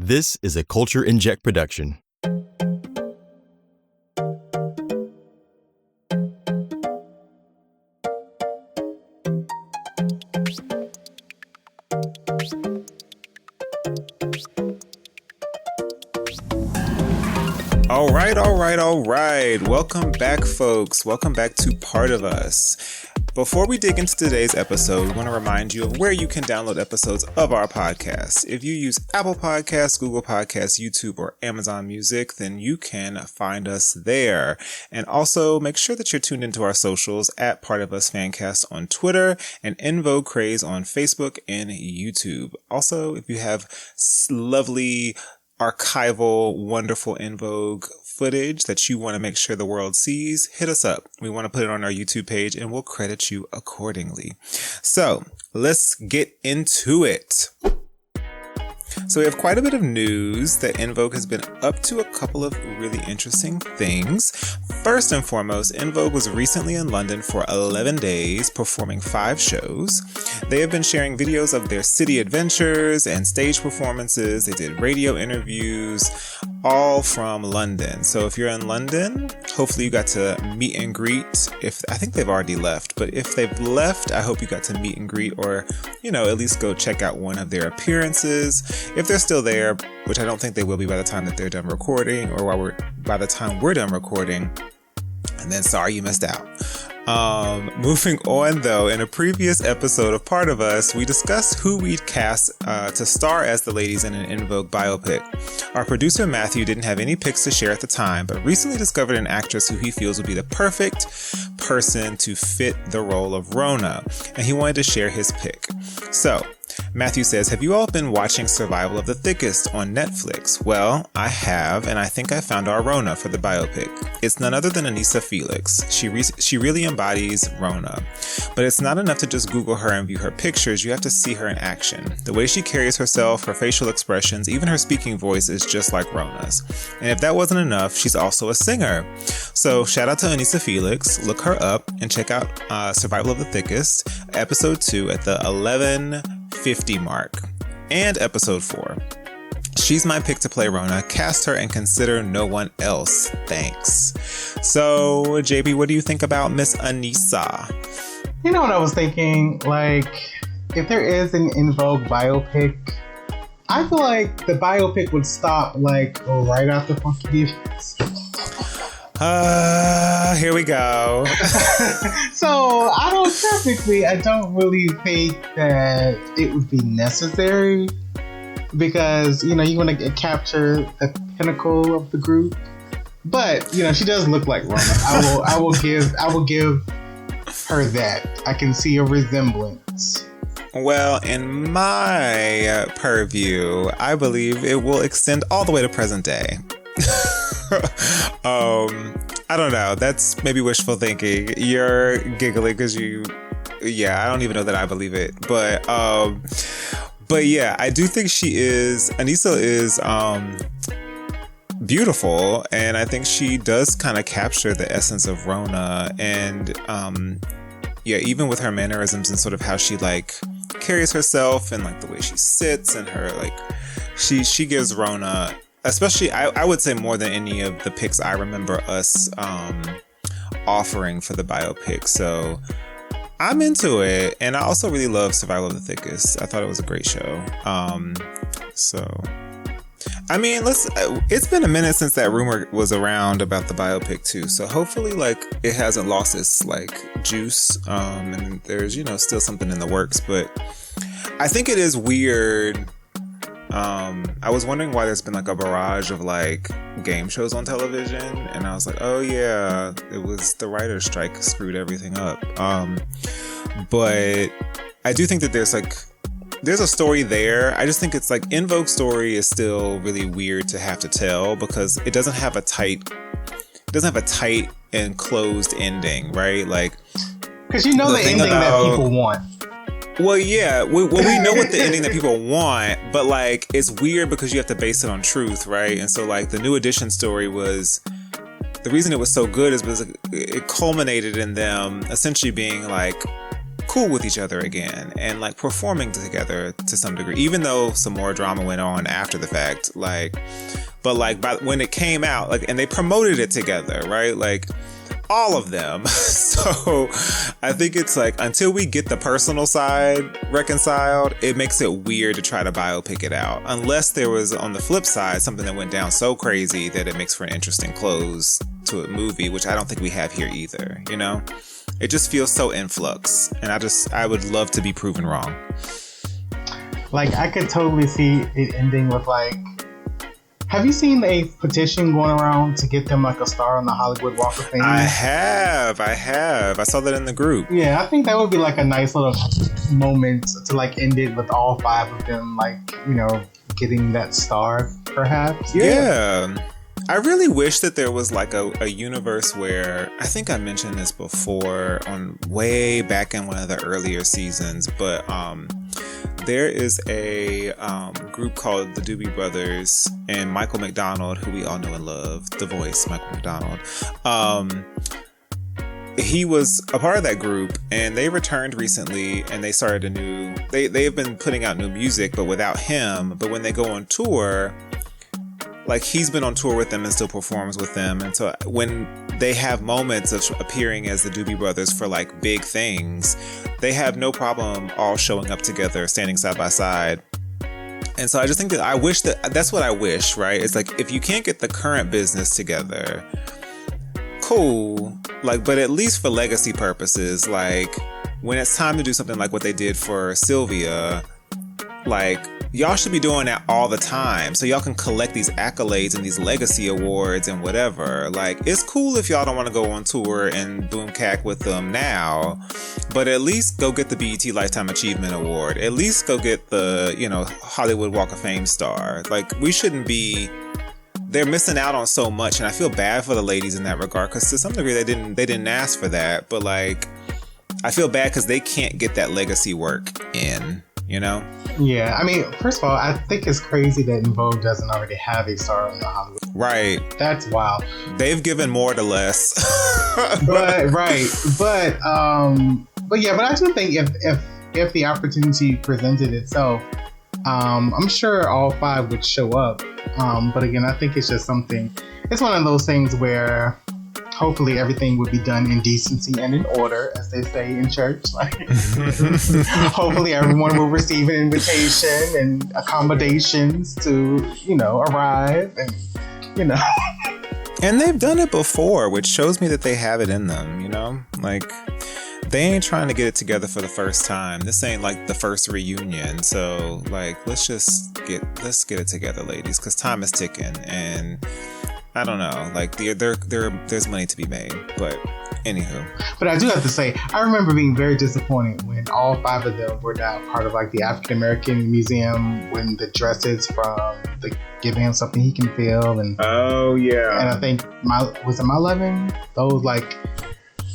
This is a Culture Inject production. All right. Welcome back, folks. Welcome back to Part of Us. Before we dig into today's episode, we want to remind you of where you can download episodes of our podcast. If you use Apple Podcasts, Google Podcasts, YouTube, or Amazon Music, then you can find us there. And also make sure that you're tuned into our socials at Part of Us Fancast on Twitter and En Vogue Craze on Facebook and YouTube. Also, if you have lovely archival, wonderful En Vogue footage that you want to make sure the world sees, hit us up. We want to put it on our YouTube page and we'll credit you accordingly. So let's get into it. So we have quite a bit of news that En Vogue has been up to a couple of really interesting things. First and foremost, En Vogue was recently in London for 11 days, performing 5 shows. They have been sharing videos of their city adventures and stage performances. They did radio interviews, all from London. So if you're in London, hopefully you got to meet and greet. I think they've already left, but if they've left, I hope you got to meet and greet or, at least go check out one of their appearances. If they're still there, which I don't think they will be by the time that they're done recording or by the time we're done recording, and then sorry you missed out. Moving on though, in a previous episode of Part of Us, we discussed who we'd cast to star as the ladies in an En Vogue biopic. Our producer Matthew didn't have any picks to share at the time, but recently discovered an actress who he feels would be the perfect person to fit the role of Rona, and he wanted to share his pick. So, Matthew says, have you all been watching Survival of the Thickest on Netflix? Well, I have, and I think I found our Rona for the biopic. It's none other than Anissa Felix. She really embodies Rona. But it's not enough to just Google her and view her pictures. You have to see her in action. The way she carries herself, her facial expressions, even her speaking voice is just like Rona's. And if that wasn't enough, she's also a singer. So shout out to Anissa Felix. Look her up and check out Survival of the Thickest, episode 2 at the 11:50 mark, and episode 4. She's my pick to play Rona. Cast her and consider no one else. Thanks. So, JB, what do you think about Miss Anissa? You know what I was thinking? If there is an En Vogue biopic, I feel like the biopic would stop right after Funky Divas. Here we go. So I don't really think that it would be necessary because, you want to capture the pinnacle of the group. But, she does look like Rona. I will give her that. I can see a resemblance. Well, in my purview, I believe it will extend all the way to present day. I don't know. That's maybe wishful thinking. You're giggling because I don't even know that I believe it. But yeah, I do think Anissa is beautiful, and I think she does kind of capture the essence of Rona, and even with her mannerisms and sort of how she carries herself and the way she sits and her she gives Rona. Especially, I would say more than any of the picks I remember us offering for the biopic. So I'm into it. And I also really love Survival of the Thickest. I thought it was a great show. It's been a minute since that rumor was around about the biopic too. So hopefully it hasn't lost its juice. And there's, still something in the works. But I think it is weird. I was wondering why there's been a barrage of game shows on television, and I was like, oh yeah, it was the writer's strike screwed everything up. But I do think that there's a story there. I just think it's En Vogue's story is still really weird to have to tell because it doesn't have a tight and closed ending, right? Because the ending that people want. Well, yeah, we know what the ending that people want, but it's weird because you have to base it on truth, right? And so the New Edition story was, the reason it was so good is because it culminated in them essentially being cool with each other again and like performing together to some degree, even though some more drama went on after the fact. Like, but like when it came out, like, and they promoted it together, right? Like, all of them. So I think it's like, until we get the personal side reconciled, it makes it weird to try to biopic it out. Unless there was, on the flip side, something that went down so crazy that it makes for an interesting close to a movie, which I don't think we have here either, you know? It just feels so in flux. And I would love to be proven wrong. Like, I could totally see it ending with like, have you seen a petition going around to get them like a star on the Hollywood Walk of Fame? I have. I saw that in the group. Yeah, I think that would be like a nice little moment to like end it with all 5 of them, like, you know, getting that star, perhaps. Yeah. I really wish that there was like a universe where, I think I mentioned this before on way back in one of the earlier seasons, but there is a group called the Doobie Brothers, and Michael McDonald, who we all know and love, the voice, Michael McDonald. He was a part of that group, and they returned recently, and they started they've been putting out new music, but without him. But when they go on tour, like, he's been on tour with them and still performs with them. And so when they have moments of appearing as the Doobie Brothers for like big things, they have no problem all showing up together, standing side by side. And so I just think that that's what I wish, right? It's like, if you can't get the current business together, cool. Like, but at least for legacy purposes, like, when it's time to do something like what they did for Sylvia, like, y'all should be doing that all the time, so y'all can collect these accolades and these legacy awards and whatever. Like, it's cool if y'all don't want to go on tour and boom cack with them now, but at least go get the BET Lifetime Achievement Award. At least go get the, you know, Hollywood Walk of Fame star. Like, we shouldn't be. They're missing out on so much, and I feel bad for the ladies in that regard, because to some degree they didn't ask for that, but like, I feel bad because they can't get that legacy work in, you know? Yeah, I mean, first of all, I think it's crazy that En Vogue doesn't already have a star on the Hollywood. Right. That's wild. They've given more to less. But yeah, but I do think if the opportunity presented itself, I'm sure all 5 would show up. But again, I think it's just something. It's one of those things where hopefully everything would be done in decency and in order, as they say in church. Like, hopefully everyone will receive an invitation and accommodations to, you know, arrive, and, you know. And they've done it before, which shows me that they have it in them, you know? Like, they ain't trying to get it together for the first time. This ain't like the first reunion. So, like, let's get it together, ladies, because time is ticking, and I don't know, like, there's money to be made, but anywho. But I do have to say, I remember being very disappointed when all 5 of them were not part of like the African American Museum, when the dresses from the Giving Him Something He Can Feel, and oh yeah, and I think my 11, those, like,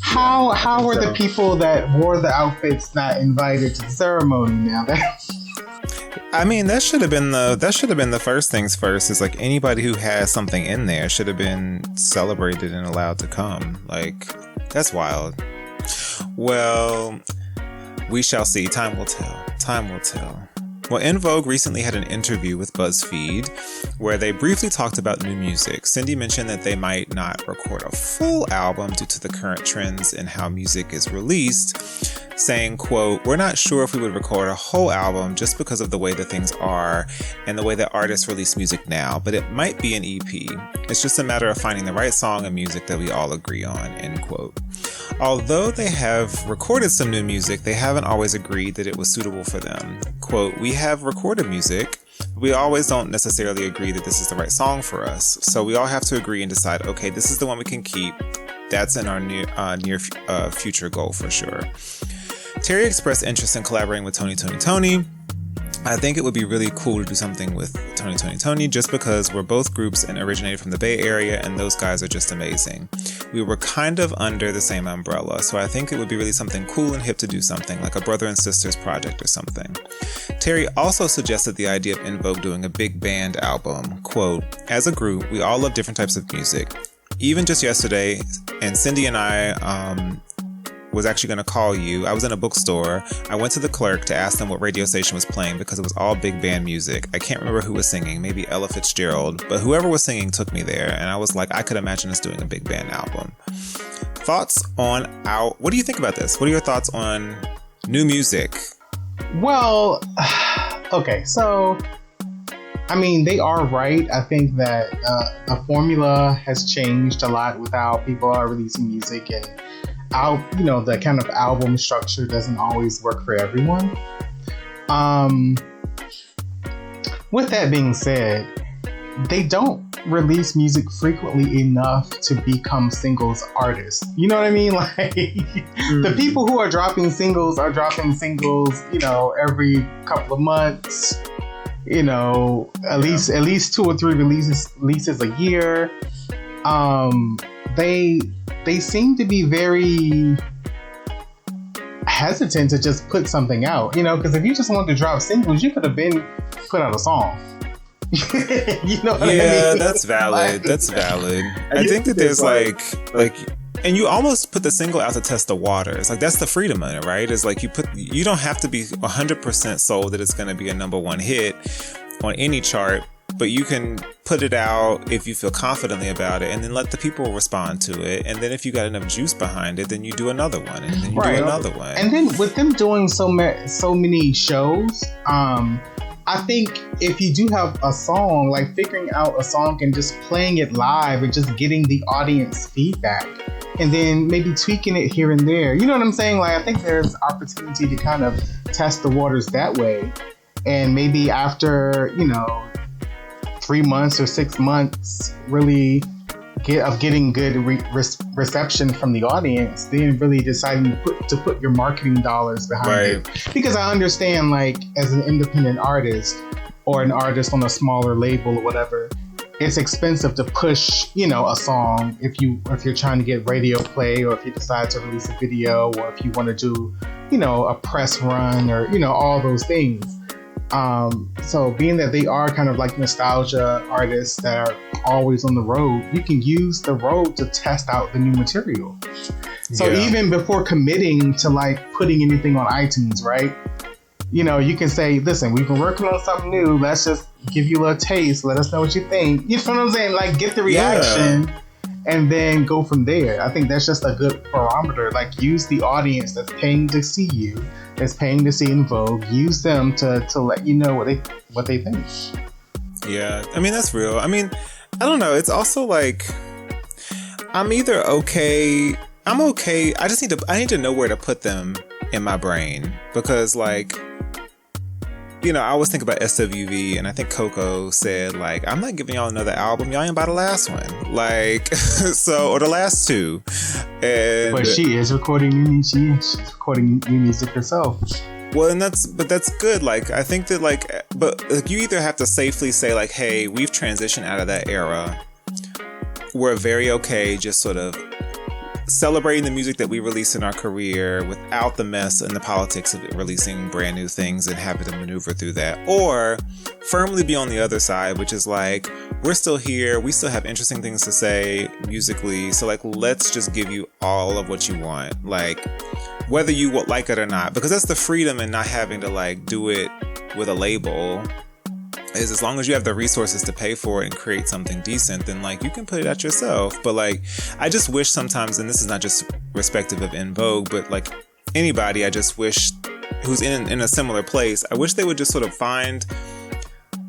how were the people that wore the outfits not invited to the ceremony now? I mean, that should have been the first things first. Is like, anybody who has something in there should have been celebrated and allowed to come. Like, that's wild. Well, we shall see. Time will tell. Time will tell. Well, En Vogue recently had an interview with BuzzFeed where they briefly talked about new music. Cindy mentioned that they might not record a full album due to the current trends in how music is released, saying, quote, "We're not sure if we would record a whole album just because of the way that things are and the way that artists release music now, but it might be an EP. It's just a matter of finding the right song and music that we all agree on," end quote. Although they have recorded some new music, they haven't always agreed that it was suitable for them. Quote, "We have recorded music, but we always don't necessarily agree that this is the right song for us. So we all have to agree and decide, okay, this is the one we can keep. That's in our near future goal for sure." Terry expressed interest in collaborating with Tony. I think it would be really cool to do something with Tony just because we're both groups and originated from the Bay Area, and those guys are just amazing. We were kind of under the same umbrella, so I think it would be really something cool and hip to do something like a brother and sisters project or something. Terry also suggested the idea of En Vogue doing a big band album. Quote, "As a group, we all love different types of music. Even just yesterday, and Cindy and I was actually going to call you. I was in a bookstore. I went to the clerk to ask them what radio station was playing because it was all big band music. I can't remember who was singing, maybe Ella Fitzgerald, but whoever was singing took me there. And I was like, I could imagine us doing a big band album. Thoughts on what do you think about this? What are your thoughts on new music? Well, okay, so I mean, they are right. I think that the formula has changed a lot with how people are releasing music, and the kind of album structure doesn't always work for everyone. With that being said, they don't release music frequently enough to become singles artists. You know what I mean? Like the people who are dropping singles, every couple of months. At least 2 or 3 releases a year. They seem to be very hesitant to just put something out, because if you just wanted to drop singles, you could have been put out a song. You know what I mean? Yeah, that's valid. That's valid. I think that there's like, and you almost put the single out to test the waters. Like, that's the freedom in it, right? It's like you don't have to be 100% sold that it's going to be a number 1 hit on any chart, but you can put it out if you feel confidently about it, and then let the people respond to it. And then if you got enough juice behind it, then you do another one, and then you do another one. And then with them doing so many shows, I think if you do have a song, like figuring out a song and just playing it live and just getting the audience feedback, and then maybe tweaking it here and there. You know what I'm saying? Like, I think there's opportunity to kind of test the waters that way. And maybe after, 3 months or 6 months, really getting good reception from the audience, then really deciding to put your marketing dollars behind it. Because I understand, like, as an independent artist or an artist on a smaller label or whatever, it's expensive to push, a song if you're trying to get radio play, or if you decide to release a video, or if you want to do, a press run, or, all those things. So being that they are kind of like nostalgia artists that are always on the road, you can use the road to test out the new material. So even before committing to like putting anything on iTunes, right? You can say, listen, we've been working on something new. Let's just give you a little taste. Let us know what you think. You know what I'm saying? Like, get the reaction and then go from there. I think that's just a good barometer. Like, use the audience that's paying to see you, that's paying to see En Vogue. Use them to let you know what they think. Yeah, I mean, that's real. I mean, I don't know. It's also like, I'm either okay. I'm okay. I need to know where to put them in my brain, because like, I always think about SWV, and I think Coco said, like, I'm not giving y'all another album. Y'all ain't buy the last one. Like, or the last 2. But she is recording she's recording new music herself. Well, but that's good. Like, I think that, like, but like, you either have to safely say, like, hey, we've transitioned out of that era. We're very okay just sort of celebrating the music that we released in our career without the mess and the politics of releasing brand new things and having to maneuver through that, or firmly be on the other side, which is like, we're still here, we still have interesting things to say musically, so like, let's just give you all of what you want, like, whether you like it or not, because that's the freedom in not having to like do it with a label. Is as long as you have the resources to pay for it and create something decent, then like, you can put it out yourself. But like, I just wish sometimes, and this is not just respective of En Vogue, but like anybody, I just wish who's in a similar place, I wish they would just sort of find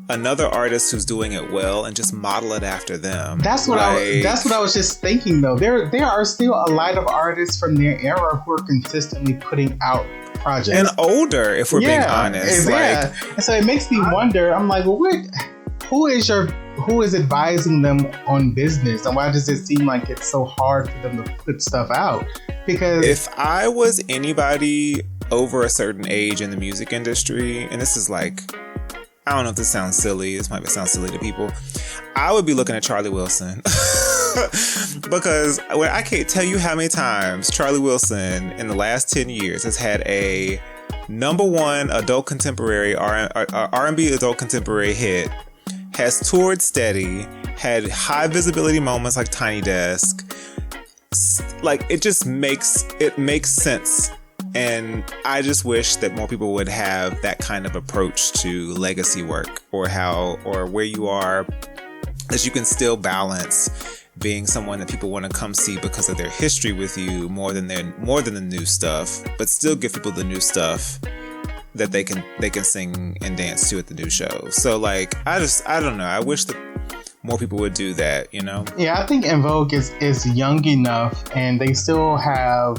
another artist who's doing it well and just model it after them. That's what I was just thinking though. There are still a lot of artists from their era who are consistently putting out projects. And older, if we're being honest. Yeah. And so it makes me wonder, I'm like, well, who is advising them on business, and why does it seem like it's so hard for them to put stuff out? Because if I was anybody over a certain age in the music industry, and this is like, I don't know if this sounds silly, this might sound silly to people, I would be looking at Charlie Wilson. Because I can't tell you how many times Charlie Wilson in the last 10 years has had a #1 adult contemporary R&B adult contemporary hit, has toured steady, had high visibility moments like Tiny Desk, like, it just makes sense. And I just wish that more people would have that kind of approach to legacy work, or where you are, that you can still balance being someone that people want to come see because of their history with you more than the new stuff, but still give people the new stuff that they can sing and dance to at the new show. So like, I don't know. I wish that more people would do that, you know? Yeah, I think En Vogue is young enough, and they still have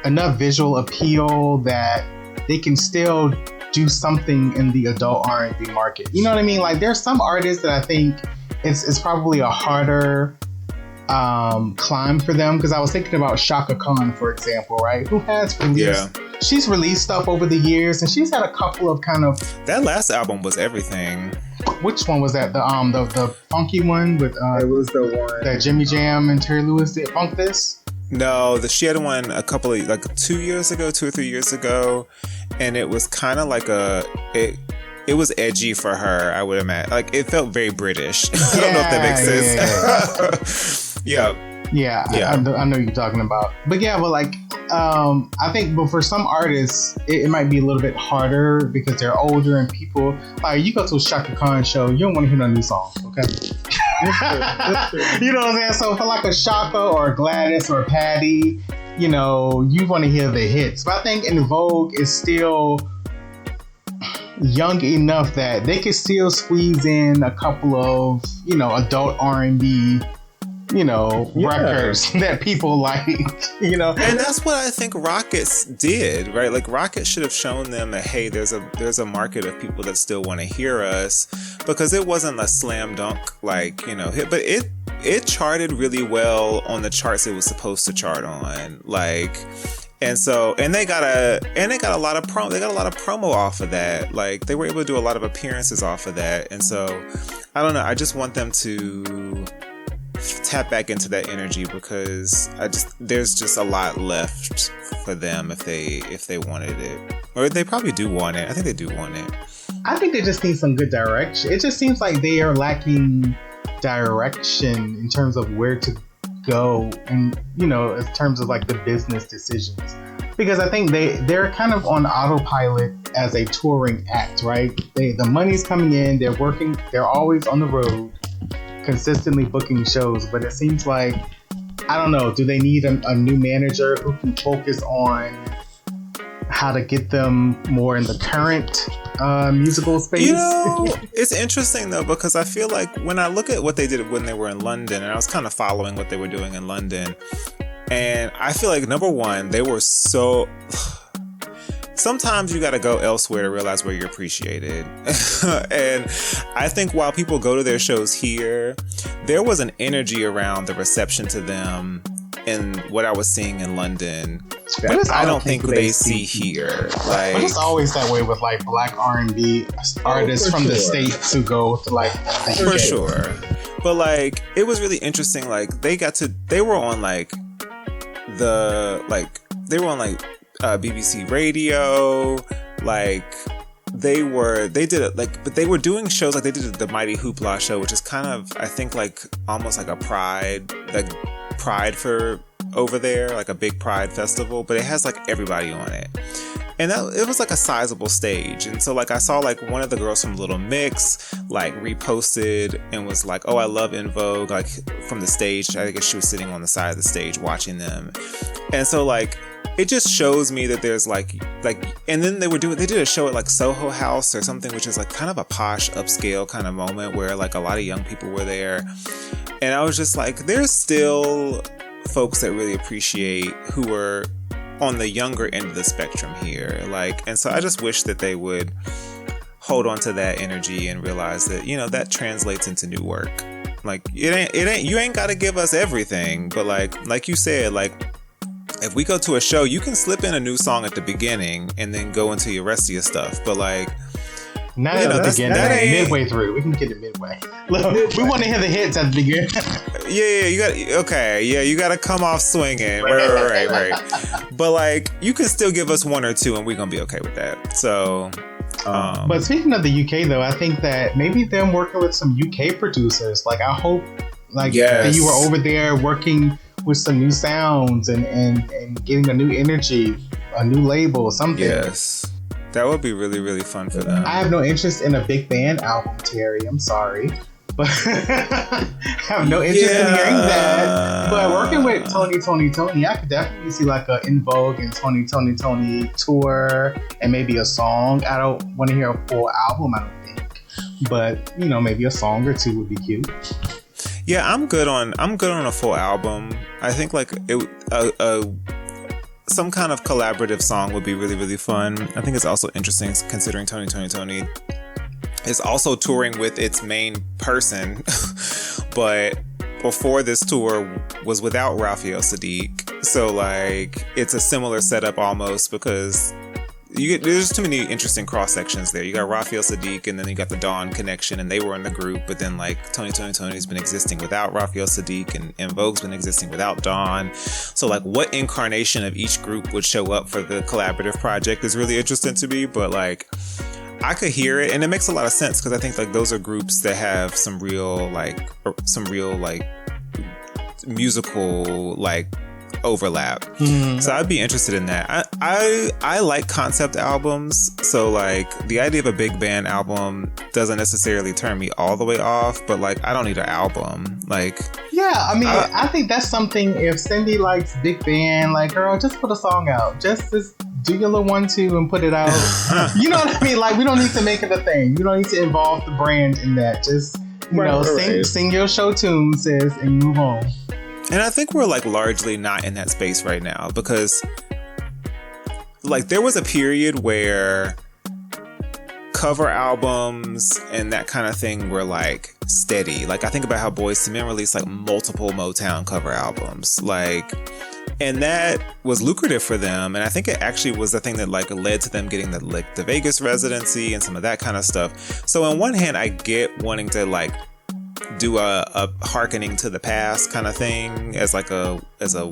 enough visual appeal that they can still do something in the adult R&B market. You know what I mean? Like, there's some artists that I think it's probably a harder climb for them, because I was thinking about Shaka Khan, for example, right? Who has released she's released stuff over the years, and she's had a couple of kind of, that last album was everything. Which one was that? The funky one with it was the one that Jimmy Jam and Terry Lewis did. Funk This? No, she had one a couple of, like 2 or 3 years ago, and it was kind of like it was edgy for her, I would imagine. Like, it felt very British. I don't know if that makes sense. Yeah. I know you're talking about. But yeah, but like, I think, but for some artists, it might be a little bit harder because they're older, and people, like, you go to a Shaka Khan show, you don't want to hear no new songs, okay? You know what I'm saying? So for like a Shaka or a Gladys or a Patty, you know, you want to hear the hits. But I think En Vogue is still young enough that they could still squeeze in a couple of, you know, adult R&B, you know, records that people like, you know. And that's what I think Rockets did, right? Like, Rockets should have shown them that, hey, there's a market of people that still want to hear us, because it wasn't a slam dunk, like, you know, hit, but it charted really well on the charts it was supposed to chart on, like. And they got a lot of promo off of that. Like, they were able to do a lot of appearances off of that. And so, I don't know. I just want them to tap back into that energy, because there's just a lot left for them if they wanted it, or they probably do want it. I think they do want it. I think they just need some good direction. It just seems like they are lacking direction in terms of where to go, and, you know, in terms of like the business decisions, because I think they're kind of on autopilot as a touring act, right? The money's coming in, they're working, they're always on the road, consistently booking shows, but it seems like, I don't know, do they need a new manager who can focus on how to get them more in the current musical space? You know, it's interesting though, because I feel like when I look at what they did when they were in London, and I was kind of following what they were doing in London, and I feel like, number one, they were so... Sometimes you got to go elsewhere to realize where you're appreciated. And I think while people go to their shows here, there was an energy around the reception to them in what I was seeing in London, but I don't think they see here. Like, but it's always that way with like Black R&B artists from the States who go to like the for sure. But like, it was really interesting. Like, they were on BBC Radio, like they did it, like, but they were doing shows, like they did the Mighty Hoopla show, which is kind of, I think, like almost like a pride for over there, like a big pride festival, but it has like everybody on it. And it was like a sizable stage. And so like I saw like one of the girls from Little Mix like reposted and was like, oh, I love En Vogue, like from the stage. I guess she was sitting on the side of the stage watching them. And so like, it just shows me that there's like, and then they did a show at like Soho House or something, which is like kind of a posh upscale kind of moment where like a lot of young people were there. And I was just like, there's still folks that really appreciate, who are on the younger end of the spectrum here. Like, and so I just wish that they would hold on to that energy and realize that, you know, that translates into new work. Like, you ain't got to give us everything, but like you said, like, if we go to a show, you can slip in a new song at the beginning and then go into your rest of your stuff. But like, not at the beginning, midway through. We can get it midway. Look, we want to hear the hits at the beginning. You got to come off swinging. Right. But like, you can still give us one or two and we're going to be okay with that. So, but speaking of the UK though, I think that maybe them working with some UK producers, like I hope like that you were over there working with some new sounds and getting a new energy, a new label, something. Yes. That would be really, really fun for them. I have no interest in a big band album, Terry. I'm sorry. But I have no interest in hearing that. But working with Tony, I could definitely see like a En Vogue and Tony tour and maybe a song. I don't want to hear a full album, I don't think. But, you know, maybe a song or two would be cute. Yeah, I'm good on a full album. I think like some kind of collaborative song would be really, really fun. I think it's also interesting considering Tony is also touring with its main person, but before this tour was without Raphael Sadiq. So like it's a similar setup almost because there's too many interesting cross sections there. You got Raphael Sadiq and then you got the Dawn connection and they were in the group, but then like Tony's been existing without Raphael Sadiq and En Vogue's been existing without Dawn. So like what incarnation of each group would show up for the collaborative project is really interesting to me, but like I could hear it and it makes a lot of sense because I think like those are groups that have some real musical like overlap. Mm-hmm. So I'd be interested in that. I like concept albums, so like the idea of a big band album doesn't necessarily turn me all the way off, but like I don't need an album. Like yeah, I mean I think that's something if Cindy likes big band, like girl, just put a song out. Just do your little 1-2 and put it out. You know what I mean? Like we don't need to make it a thing. You don't need to involve the brand in that. Just sing your show tunes, sis, and move on. And I think we're like largely not in that space right now because like there was a period where cover albums and that kind of thing were like steady. Like I think about how Boyz II Men released like multiple Motown cover albums. Like, and that was lucrative for them. And I think it actually was the thing that like led to them getting the Vegas residency and some of that kind of stuff. So on one hand, I get wanting to like do a hearkening to the past kind of thing as a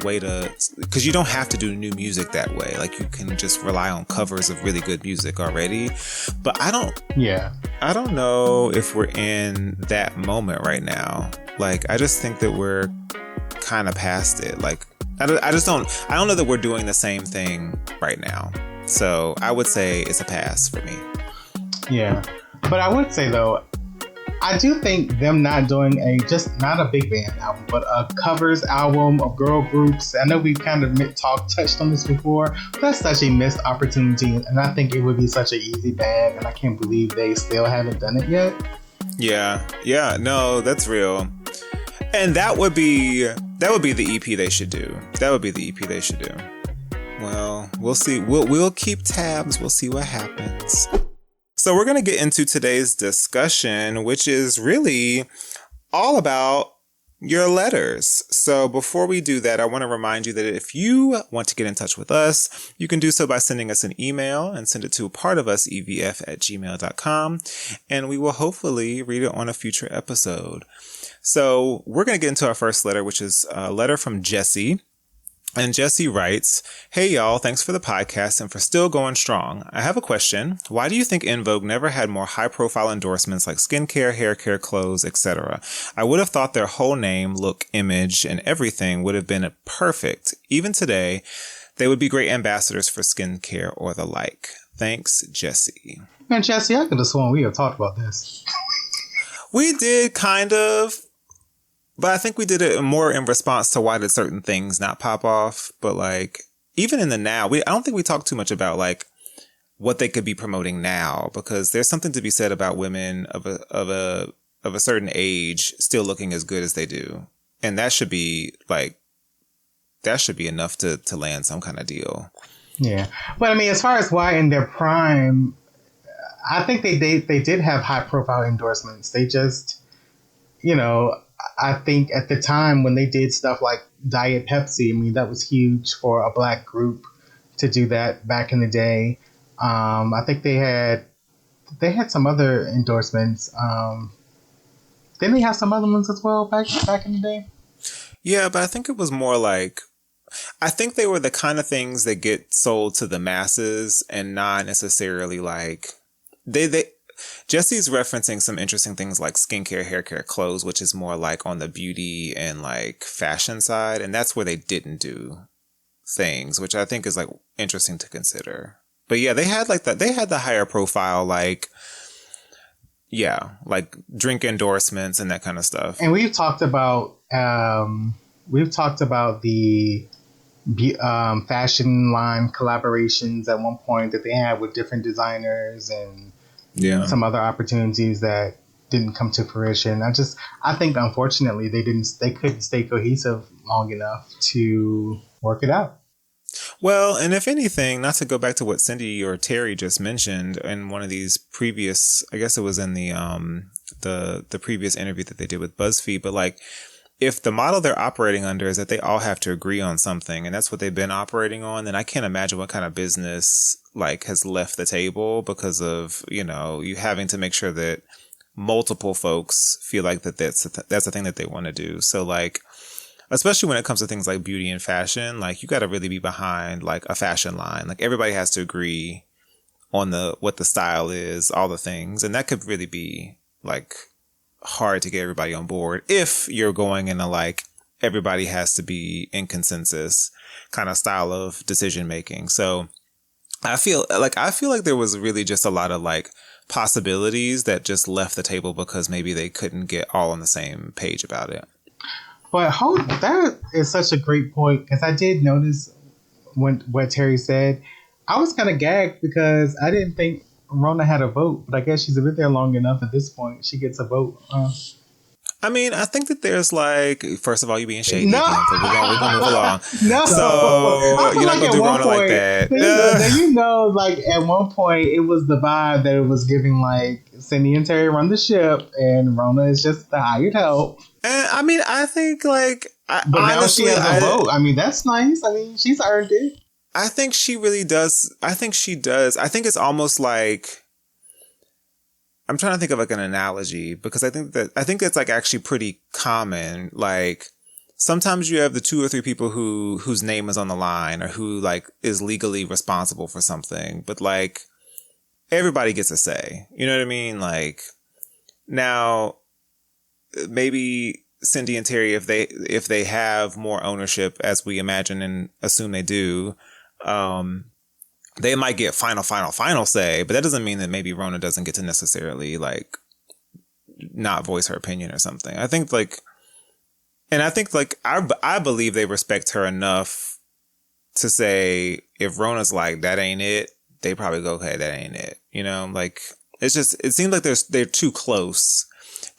way to, because you don't have to do new music that way. Like you can just rely on covers of really good music already. But I don't know if we're in that moment right now. Like I just think that we're kind of past it. Like I don't know that we're doing the same thing right now. So I would say it's a pass for me. Yeah, but I would say though, I do think them not doing not a big band album, but a covers album of girl groups. I know we've kind of touched on this before, but that's such a missed opportunity. And I think it would be such an easy bag. And I can't believe they still haven't done it yet. Yeah, no, that's real. And that would be the EP they should do. Well, we'll see. We'll keep tabs. We'll see what happens. So we're going to get into today's discussion, which is really all about your letters. So before we do that, I want to remind you that if you want to get in touch with us, you can do so by sending us an email and send it to partofusevf@gmail.com. And we will hopefully read it on a future episode. So we're going to get into our first letter, which is a letter from Jessie. And Jessie writes, "Hey y'all, thanks for the podcast and for still going strong. I have a question. Why do you think En Vogue never had more high-profile endorsements like skincare, hair care, clothes, etc.? I would have thought their whole name, look, image, and everything would have been perfect. Even today, they would be great ambassadors for skincare or the like. Thanks, Jessie." Man, Jessie, I could have sworn we have talked about this. We did, kind of. But I think we did it more in response to why did certain things not pop off. But like, even in the now, I don't think we talked too much about like what they could be promoting now, because there's something to be said about women of a certain age still looking as good as they do. And that should be enough to land some kind of deal. Yeah. But I mean, as far as why in their prime, I think they did have high profile endorsements. They just, I think at the time when they did stuff like Diet Pepsi, I mean, that was huge for a black group to do that back in the day. I think they had some other endorsements. Didn't they have some other ones as well back in the day? Yeah, but I think it was more like, I think they were the kind of things that get sold to the masses and not necessarily like Jesse's referencing some interesting things like skincare, hair care, clothes, which is more like on the beauty and like fashion side. And that's where they didn't do things, which I think is like interesting to consider. But yeah, they had like they had the higher profile, like, yeah, like drink endorsements and that kind of stuff. And we've talked about the fashion line collaborations at one point that they had with different designers and some other opportunities that didn't come to fruition. I think unfortunately they couldn't stay cohesive long enough to work it out. Well, and if anything, not to go back to what Cindy or Terry just mentioned in one of these previous, I guess it was in the previous interview that they did with BuzzFeed, but like, if the model they're operating under is that they all have to agree on something, and that's what they've been operating on, then I can't imagine what kind of business like has left the table because of, you know, you having to make sure that multiple folks feel like that's the thing that they want to do. So like, especially when it comes to things like beauty and fashion, like you got to really be behind like a fashion line. Like everybody has to agree on what the style is, all the things. And that could really be like hard to get everybody on board if you're going into like everybody has to be in consensus kind of style of decision making. So I feel like there was really just a lot of like possibilities that just left the table because maybe they couldn't get all on the same page about it. But that is such a great point, because I did notice what Terry said. I was kind of gagged because I didn't think Rona had a vote, but I guess she's been there long enough at this point. She gets a vote. I mean, I think that there's like, first of all, you being shady. No. We're gonna move along. No. So you're not like gonna do Rona like that. Like at one point it was the vibe that it was giving like Cindy and Terry run the ship and Rona is just the hired help. And I mean, I think like, but honestly, now she has a vote. I mean, that's nice. I mean, she's earned it. I think she really does. I think she does. I think it's almost like, I'm trying to think of like an analogy, because I think that's like actually pretty common. Like sometimes you have the 2 or 3 people whose name is on the line or who like is legally responsible for something, but like everybody gets a say. You know what I mean? Like now maybe Cindy and Terry, if they have more ownership, as we imagine and assume they do, they might get final say, but that doesn't mean that maybe Rona doesn't get to necessarily like not voice her opinion or something. I think like I believe they respect her enough to say if Rona's like, that ain't it, they probably go, okay, that ain't it. You know, like it seems like they're too close.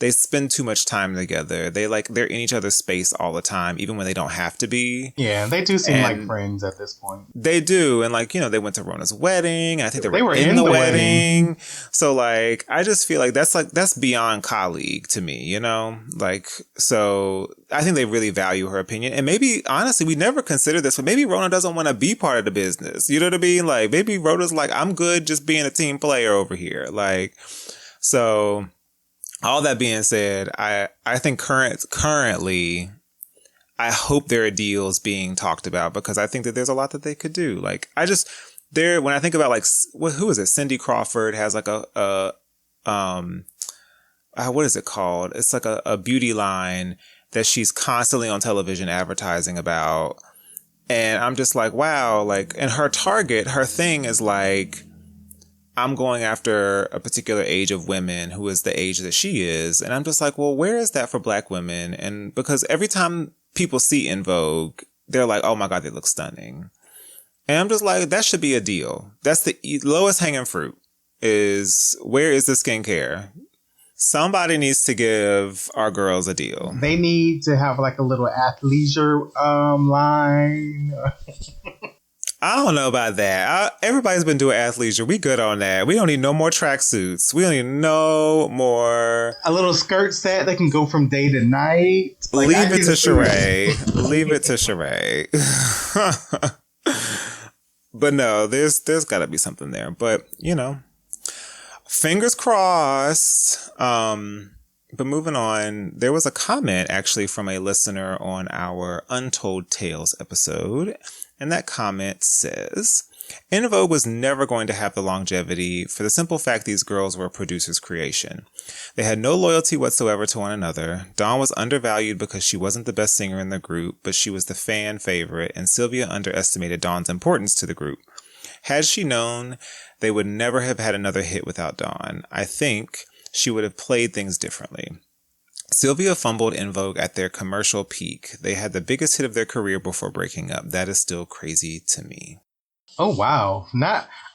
They spend too much time together. They're in each other's space all the time, even when they don't have to be. Yeah, they do seem like friends at this point. They do. And like, you know, they went to Rona's wedding. I think they were in the wedding. So like, I just feel like that's beyond colleague to me, you know? Like, so I think they really value her opinion. And maybe, honestly, we never considered this, but maybe Rona doesn't want to be part of the business. You know what I mean? Like, maybe Rona's like, I'm good just being a team player over here. Like, so all that being said, I think currently, I hope there are deals being talked about, because I think that there's a lot that they could do. Like, when I think about like, who is it? Cindy Crawford has like what is it called? It's like a beauty line that she's constantly on television advertising about. And I'm just like, wow, like, and her thing is like, I'm going after a particular age of women who is the age that she is. And I'm just like, well, where is that for Black women? And because every time people see En Vogue, they're like, oh my God, they look stunning. And I'm just like, that should be a deal. That's the lowest hanging fruit, is where is the skincare? Somebody needs to give our girls a deal. They need to have like a little athleisure line. I don't know about that. Everybody's been doing athleisure. We good on that. We don't need no more tracksuits. We don't need no more. A little skirt set that can go from day to night. Like, leave it to Sheree. Leave it to Sheree. But no, there's got to be something there. But, you know, fingers crossed. But moving on, there was a comment actually from a listener on our Untold Tales episode. And that comment says, En Vogue was never going to have the longevity for the simple fact these girls were a producer's creation. They had no loyalty whatsoever to one another. Dawn was undervalued because she wasn't the best singer in the group, but she was the fan favorite, and Sylvia underestimated Dawn's importance to the group. Had she known, they would never have had another hit without Dawn. I think she would have played things differently. Sylvia fumbled En Vogue at their commercial peak. They had the biggest hit of their career before breaking up. That is still crazy to me. Oh wow!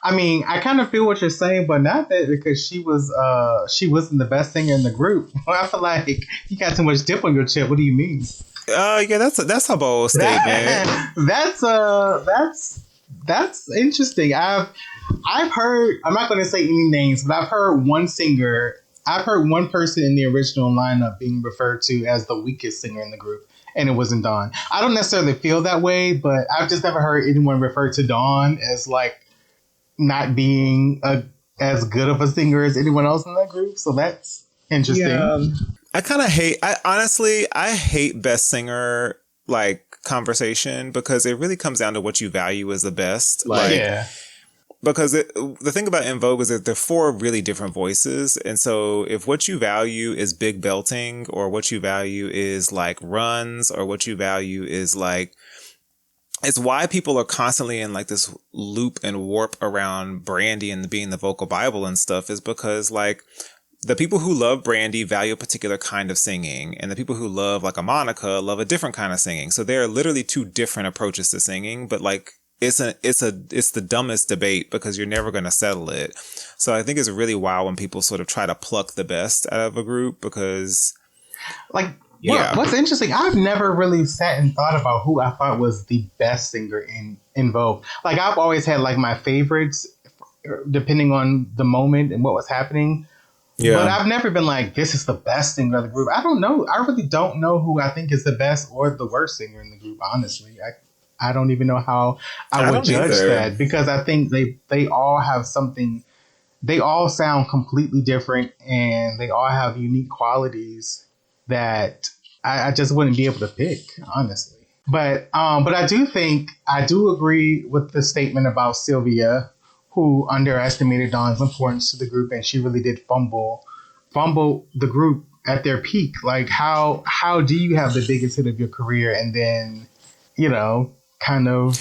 I kind of feel what you're saying, but not that because she wasn't the best singer in the group. I feel like you got too much dip on your chip. What do you mean? Yeah, that's a bold statement. That's interesting. I've heard. I'm not going to say any names, but I've heard one singer. I've heard one person in the original lineup being referred to as the weakest singer in the group. And it wasn't Dawn. I don't necessarily feel that way, but I've just never heard anyone refer to Dawn as like not being as good of a singer as anyone else in that group. So that's interesting. Yeah. I hate best singer like conversation because it really comes down to what you value as the best. Because the thing about En Vogue is that there are four really different voices. And so if what you value is big belting or what you value is like runs or what you value is like, it's why people are constantly in like this loop and warp around Brandy and being the vocal Bible and stuff is because like the people who love Brandy value a particular kind of singing and the people who love like a Monica love a different kind of singing. So there are literally two different approaches to singing, but like, it's the dumbest debate because you're never going to settle it. So I think it's really wild when people sort of try to pluck the best out of a group because what's interesting, I've never really sat and thought about who I thought was the best singer in Vogue. Like I've always had like my favorites depending on the moment and what was happening. Yeah. But I've never been like, this is the best singer of the group. I don't know. I really don't know who I think is the best or the worst singer in the group, honestly. I don't even know how I would judge that because I think they all have something. They all sound completely different and they all have unique qualities that I just wouldn't be able to pick, honestly. But I do agree with the statement about Sylvia, who underestimated Dawn's importance to the group, and she really did fumble the group at their peak. Like how do you have the biggest hit of your career and then, kind of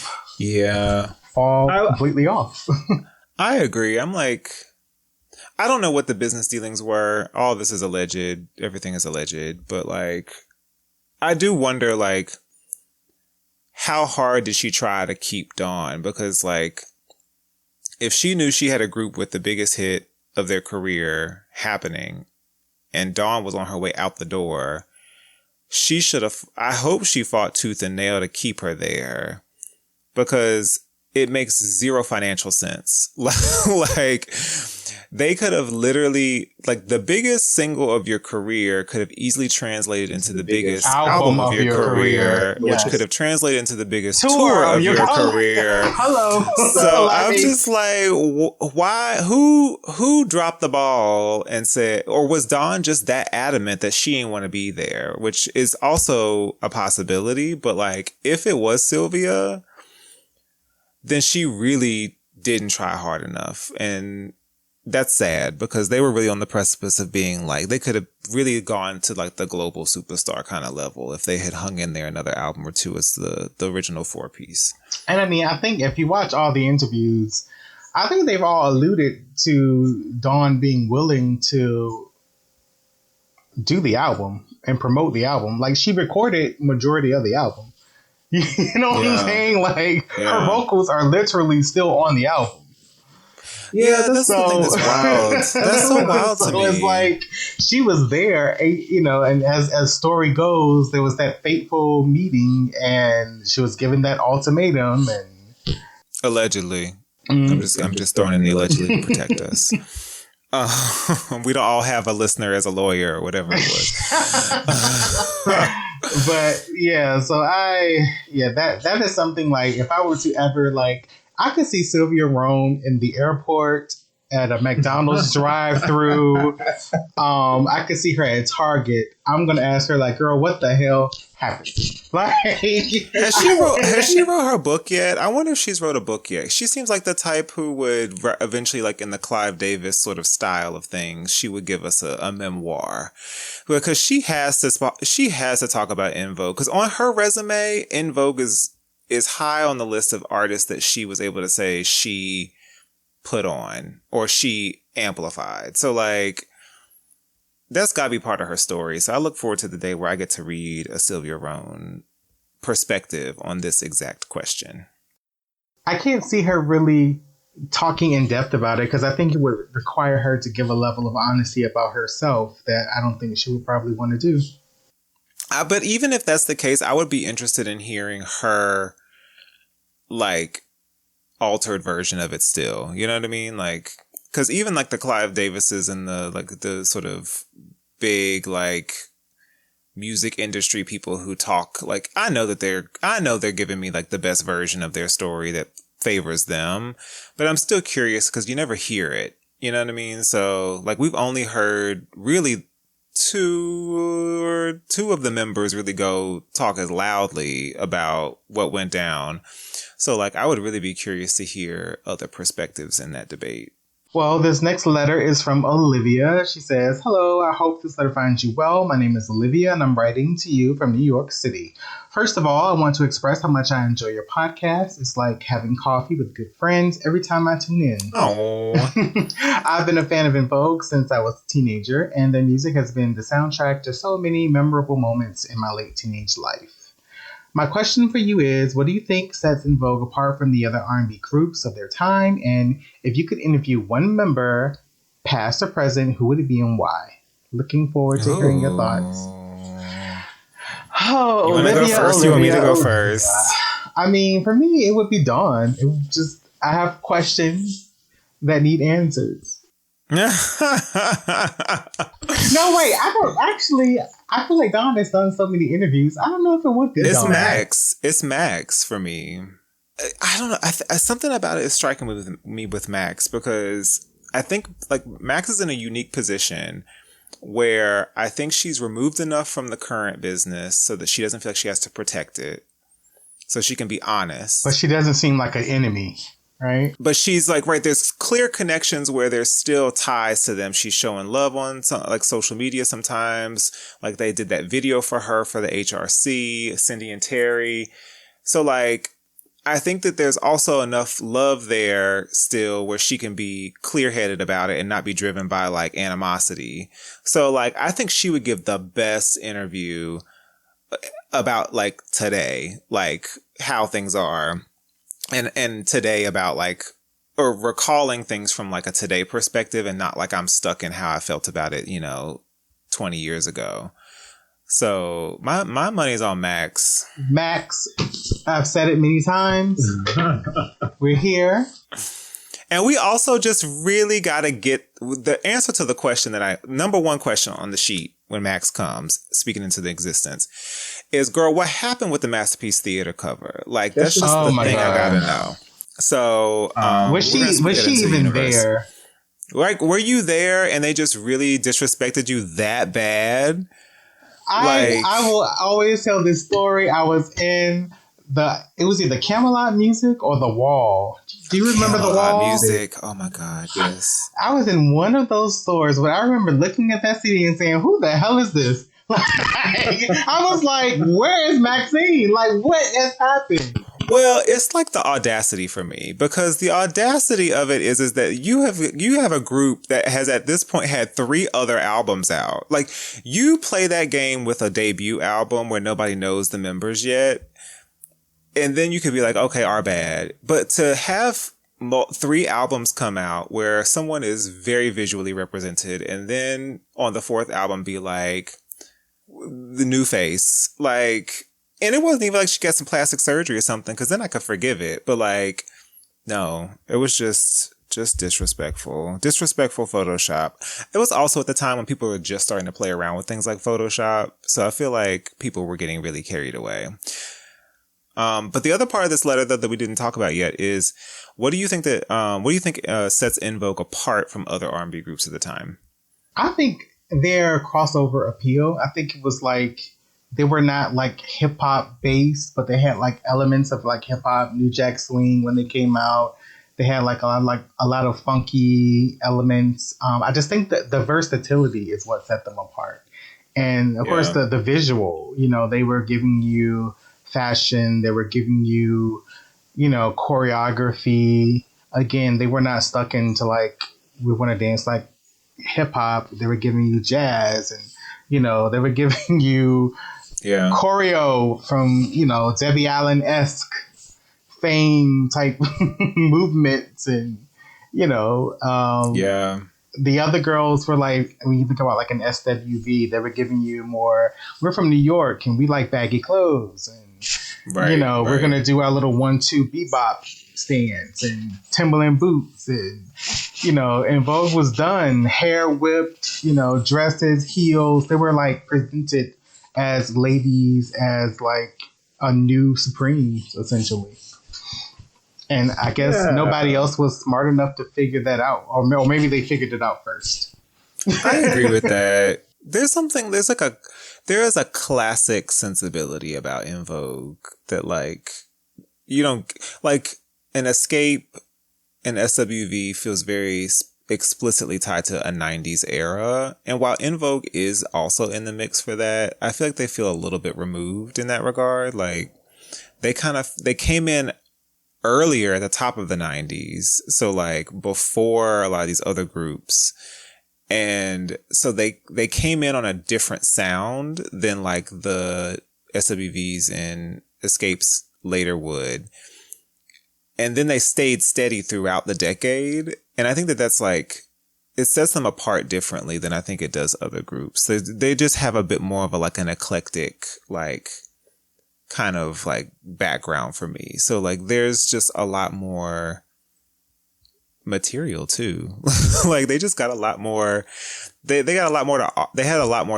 fall completely off? I agree. I'm like, I don't know what the business dealings were. All this is alleged. Everything is alleged. But like, I do wonder like, how hard did she try to keep Dawn? Because like, if she knew she had a group with the biggest hit of their career happening and Dawn was on her way out the door, she should have, I hope she fought tooth and nail to keep her there because it makes zero financial sense. Like they could have literally, like the biggest single of your career could have easily translated into the biggest album of your career, which could have translated into the biggest tour of your career. Hello. So I'm just like, why, who dropped the ball and said, or was Dawn just that adamant that she didn't want to be there, which is also a possibility. But like, if it was Sylvia, then she really didn't try hard enough. And that's sad because they were really on the precipice of being like, they could have really gone to like the global superstar kind of level if they had hung in there another album or two as the original 4-piece. And I mean, I think if you watch all the interviews, I think they've all alluded to Dawn being willing to do the album and promote the album. Like she recorded majority of the album. You know what I'm saying? Like her vocals are literally still on the album. Yeah, that's the thing that's wild. That's so wild to me. It's like she was there, and as story goes, there was that fateful meeting, and she was given that ultimatum, and allegedly, I'm just throwing in the allegedly to protect us. We don't all have a listener as a lawyer or whatever it was. But yeah, so that is something like if I were to ever like, I could see Sylvia Rhone in the airport at a McDonald's drive-thru. I could see her at Target. I'm gonna ask her, like, girl, what the hell happened? Like, has she wrote her book yet? I wonder if she's wrote a book yet. She seems like the type who would eventually, like in the Clive Davis sort of style of things, she would give us a memoir, because she has to talk about En Vogue, because on her resume, En Vogue is high on the list of artists that she was able to say she put on or she amplified. So like, that's got to be part of her story. So I look forward to the day where I get to read a Sylvia Rhone perspective on this exact question. I can't see her really talking in depth about it, because I think it would require her to give a level of honesty about herself that I don't think she would probably want to do. But even if that's the case, I would be interested in hearing her, like, altered version of it still. You know what I mean? Like, because even like the Clive Davises and the sort of big like music industry people who talk, like, I know they're giving me like the best version of their story that favors them, but I'm still curious because you never hear it. You know what I mean? So like, we've only heard really two of the members really go talk as loudly about what went down. So like, I would really be curious to hear other perspectives in that debate. Well, this next letter is from Olivia. She says, hello, I hope this letter finds you well. My name is Olivia, and I'm writing to you from New York City. First of all, I want to express how much I enjoy your podcast. It's like having coffee with good friends every time I tune in. Oh, I've been a fan of En Vogue since I was a teenager, and their music has been the soundtrack to so many memorable moments in my late teenage life. My question for you is, what do you think sets En Vogue apart from the other R&B groups of their time? And if you could interview one member, past or present, who would it be and why? Looking forward to hearing your thoughts. Oh, you want to go first? You want me to go first? I mean, for me, it would be Dawn. It would just, I have questions that need answers. No, wait, I don't actually. I feel like Dawn has done so many interviews. I don't know if it would be It's Dawn. Max. It's Max for me. I don't know. Something about it is striking with me with Max, because I think like Max is in a unique position where I think she's removed enough from the current business so that she doesn't feel like she has to protect it, so she can be honest. But she doesn't seem like an enemy. Right. But she's like, right, there's clear connections where there's still ties to them. She's showing love on some, like, social media sometimes. Like, they did that video for her for the HRC, Cindy and Terry. So like, I think that there's also enough love there still where she can be clear-headed about it and not be driven by like animosity. So like, I think she would give the best interview about like today, like how things are. And today about like, or recalling things from like a today perspective and not like I'm stuck in how I felt about it, 20 years ago. So my money's on Max. Max, I've said it many times. We're here. And we also just really got to get the answer to the question number one question on the sheet when Max comes, speaking into the existence, is, girl, what happened with the Masterpiece Theater cover? Like, that's just the thing I gotta know. So, was she even there? Like, were you there and they just really disrespected you that bad? I will always tell this story. I was in it was either Camelot Music or The Wall. Do you remember The Wall? Music. Oh my God, yes. I was in one of those stores, but I remember looking at that CD and saying, who the hell is this? I was like, where is Maxine? Like, what has happened? Well, it's like the audacity for me, because the audacity of it is that you have a group that has at this point had 3 other albums out. Like, you play that game with a debut album where nobody knows the members yet, and then you could be like, okay, our bad. But to have 3 albums come out where someone is very visually represented, and then on the 4th album be like the new face, like, and it wasn't even like she got some plastic surgery or something, because then I could forgive it. But like, no, it was just disrespectful Photoshop. It was also at the time when people were just starting to play around with things like Photoshop. So I feel like people were getting really carried away. But the other part of this letter that we didn't talk about yet is, what do you think sets En Vogue apart from other R&B groups at the time? I think their crossover appeal. I think it was like they were not like hip hop based, but they had like elements of like hip hop, New Jack Swing when they came out. They had like a lot of funky elements. I just think that the versatility is what set them apart. And of course the visual, you know, they were giving you fashion, they were giving you, you know, choreography. Again, they were not stuck into like, we want to dance like hip hop. They were giving you jazz, and, you know, they were giving you choreo from, you know, Debbie Allen-esque fame type movements. And, you know, the other girls were like, when you think about like an SWV, they were giving you more, we're from New York and we like baggy clothes, and you know, we're going to do our little 1-2 bebop stance and Timberland boots, and, you know, En Vogue was done, hair whipped, you know, dresses, heels. They were like presented as ladies, as like a new Supreme, essentially. And I guess nobody else was smart enough to figure that out, or maybe they figured it out first. I agree with that. There is a classic sensibility about En Vogue that, like, you don't, like, an Escape and SWV feels very explicitly tied to a 90s era. And while En Vogue is also in the mix for that, I feel like they feel a little bit removed in that regard. Like, they came in earlier at the top of the 90s. So, like, before a lot of these other groups. And so they came in on a different sound than like the SWVs and Escapes later would. And then they stayed steady throughout the decade. And I think that's like, it sets them apart differently than I think it does other groups. They just have a bit more of an eclectic, like, kind of like background for me. So like, there's just a lot more material too. Like, they just got a lot more, they had a lot more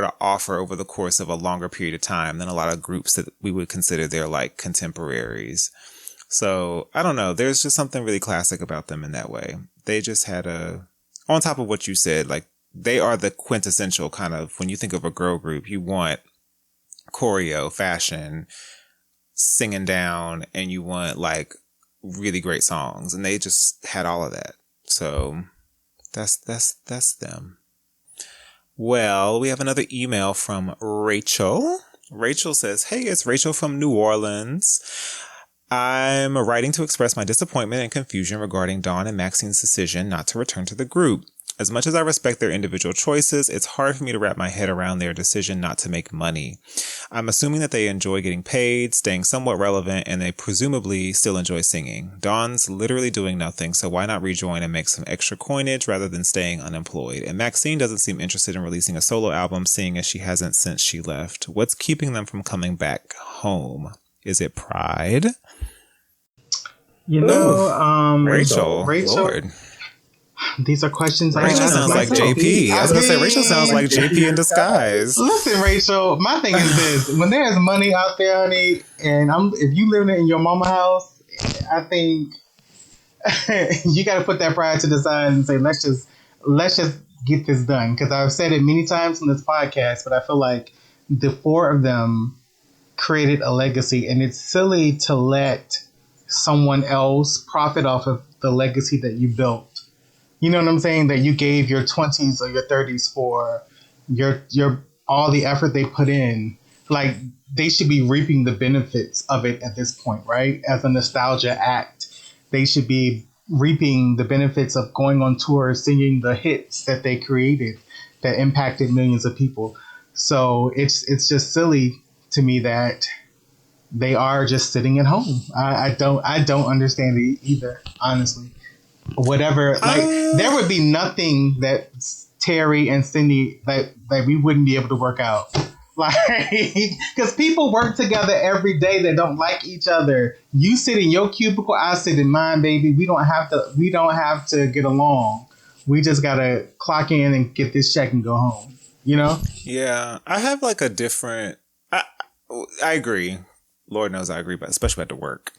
to offer over the course of a longer period of time than a lot of groups that we would consider their like contemporaries. So I don't know, there's just something really classic about them in that way. They just had on top of what you said, like, they are the quintessential kind of, when you think of a girl group, you want choreo, fashion, singing down, and you want like really great songs, and they just had all of that. So that's them. Well, we have another email from Rachel. Rachel says, "Hey, it's Rachel from New Orleans. I'm writing to express my disappointment and confusion regarding Dawn and Maxine's decision not to return to the group. As much as I respect their individual choices, it's hard for me to wrap my head around their decision not to make money. I'm assuming that they enjoy getting paid, staying somewhat relevant, and they presumably still enjoy singing. Dawn's literally doing nothing, so why not rejoin and make some extra coinage rather than staying unemployed? And Maxine doesn't seem interested in releasing a solo album, seeing as she hasn't since she left. What's keeping them from coming back home? Is it pride?" You know, Rachel. Lord. These are questions I Rachel ask sounds like myself. JP. I was going to say, Rachel sounds like JP in disguise. Listen, Rachel, my thing is this. When there's money out there, honey, and if you live in your mama house, I think you got to put that pride to the side and say, let's just get this done. Because I've said it many times on this podcast, but I feel like the four of them created a legacy, and it's silly to let someone else profit off of the legacy that you built. You know what I'm saying? That you gave your 20s or your 30s for your all the effort they put in. Like, they should be reaping the benefits of it at this point, right? As a nostalgia act, they should be reaping the benefits of going on tour, singing the hits that they created that impacted millions of people. So it's just silly to me that they are just sitting at home. I don't understand it either, honestly. Whatever, like, there would be nothing that Terry and Cindy that we wouldn't be able to work out. Like, because people work together every day that don't like each other. You sit in your cubicle, I sit in mine, baby. We don't have to get along. We just gotta clock in and get this check and go home. You know? Yeah, I have like a different. I agree. Lord knows I agree, but especially at the work.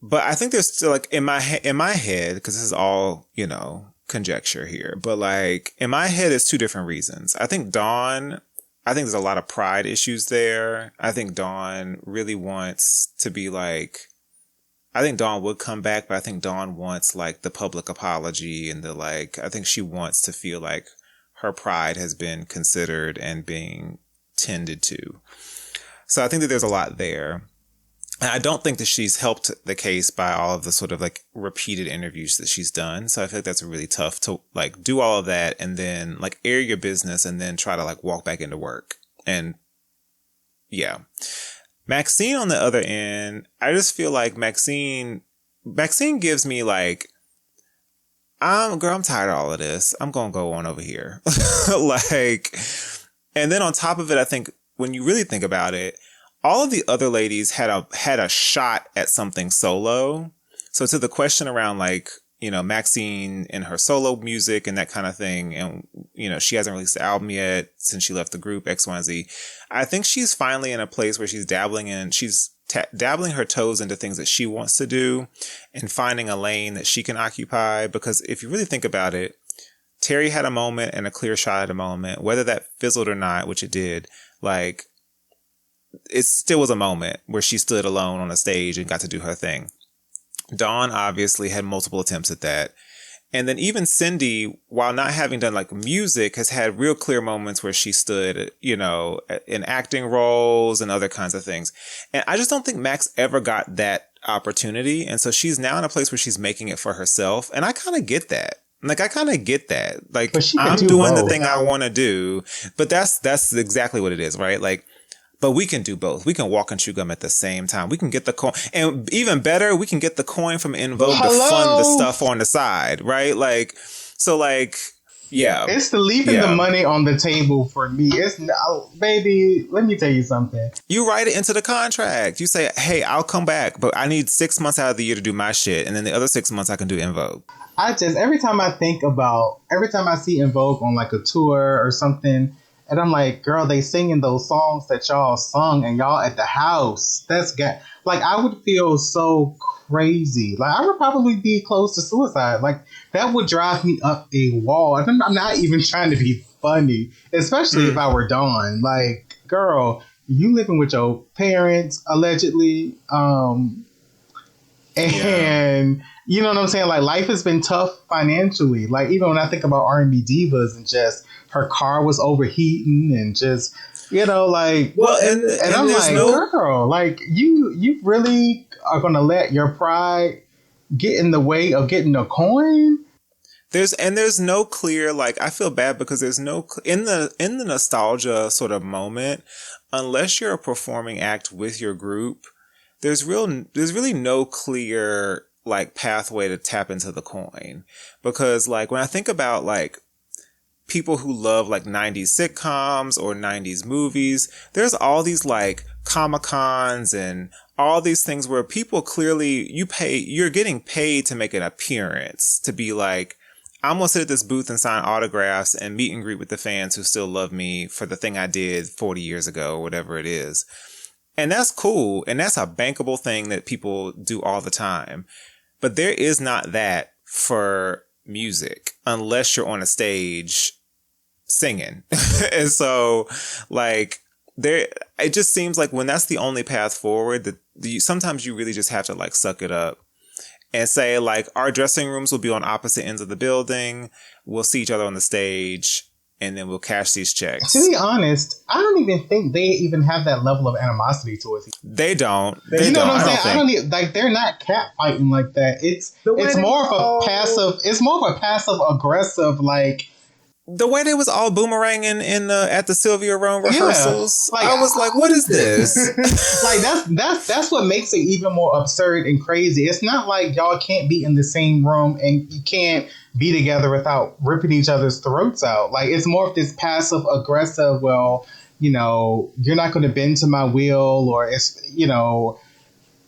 But I think there's still like in my head, because this is all, you know, conjecture here, but like in my head, it's two different reasons. I think there's a lot of pride issues there. I think Dawn really wants to be like, I think Dawn would come back, but I think Dawn wants like the public apology and the like, I think she wants to feel like her pride has been considered and being tended to. So I think that there's a lot there. And I don't think that she's helped the case by all of the sort of like repeated interviews that she's done. So I feel like that's really tough to like do all of that and then like air your business and then try to like walk back into work. And yeah. Maxine on the other end, I just feel like Maxine gives me like, I'm tired of all of this. I'm going to go on over here. Like, and then on top of it, I think when you really think about it, all of the other ladies had a shot at something solo. So to the question around like, you know, Maxine and her solo music and that kind of thing. And, you know, she hasn't released the album yet since she left the group X, Y, and Z. I think she's finally in a place where she's dabbling her toes into things that she wants to do and finding a lane that she can occupy. Because if you really think about it, Terry had a moment and a clear shot at a moment, whether that fizzled or not, which it did, like, it still was a moment where she stood alone on a stage and got to do her thing. Dawn obviously had multiple attempts at that. And then even Cindy, while not having done like music, has had real clear moments where she stood, you know, in acting roles and other kinds of things. And I just don't think Max ever got that opportunity. And so she's now in a place where she's making it for herself. And I kind of get that. Like, I kind of get that. Like, I'm doing the thing I want to do. But that's exactly what it is, right? Like, but we can do both. We can walk and chew gum at the same time. We can get the coin. And even better, we can get the coin from En Vogue to fund the stuff on the side, right? Like, so like, yeah. It's the leaving the money on the table for me. It's, baby, let me tell you something. You write it into the contract. You say, hey, I'll come back, but I need 6 months out of the year to do my shit. And then the other 6 months I can do En Vogue. Every time I see En Vogue on like a tour or something, and I'm like, girl, they singing those songs that y'all sung and y'all at the house. Like, I would feel so crazy. Like, I would probably be close to suicide. Like, that would drive me up a wall. And I'm not even trying to be funny, especially if I were Dawn. Like, girl, you living with your parents, allegedly. And you know what I'm saying? Like, life has been tough financially. Like, even when I think about R&B divas and just her car was overheating and just, you know, like, well, and I'm like, girl, like, you really are going to let your pride get in the way of getting a coin? There's no clear, like, I feel bad because there's no, in the nostalgia sort of moment, unless you're a performing act with your group, there's really no clear, like, pathway to tap into the coin. Because, like, when I think about, like, people who love like 90s sitcoms or 90s movies, there's all these like Comic-Cons and all these things where people clearly, you're getting paid to make an appearance, to be like, I'm going to sit at this booth and sign autographs and meet and greet with the fans who still love me for the thing I did 40 years ago, or whatever it is. And that's cool. And that's a bankable thing that people do all the time. But there is not that for music unless you're on a stage singing. And so, like, it just seems like when that's the only path forward, that sometimes you really just have to like suck it up and say, like, our dressing rooms will be on opposite ends of the building. We'll see each other on the stage, and then we'll cash these checks. To be honest, I don't even think they even have that level of animosity towards each other. They don't. You know what I'm saying? Like, they're not catfighting like that. It's more of a passive. It's more of a passive aggressive, like. The way they was all boomeranging at the Sylvia Rhone rehearsals, like, I was like, "What is this?" Like, that's what makes it even more absurd and crazy. It's not like y'all can't be in the same room and you can't be together without ripping each other's throats out. Like, it's more of this passive aggressive. Well, you know, you're not going to bend to my will, or it's, you know,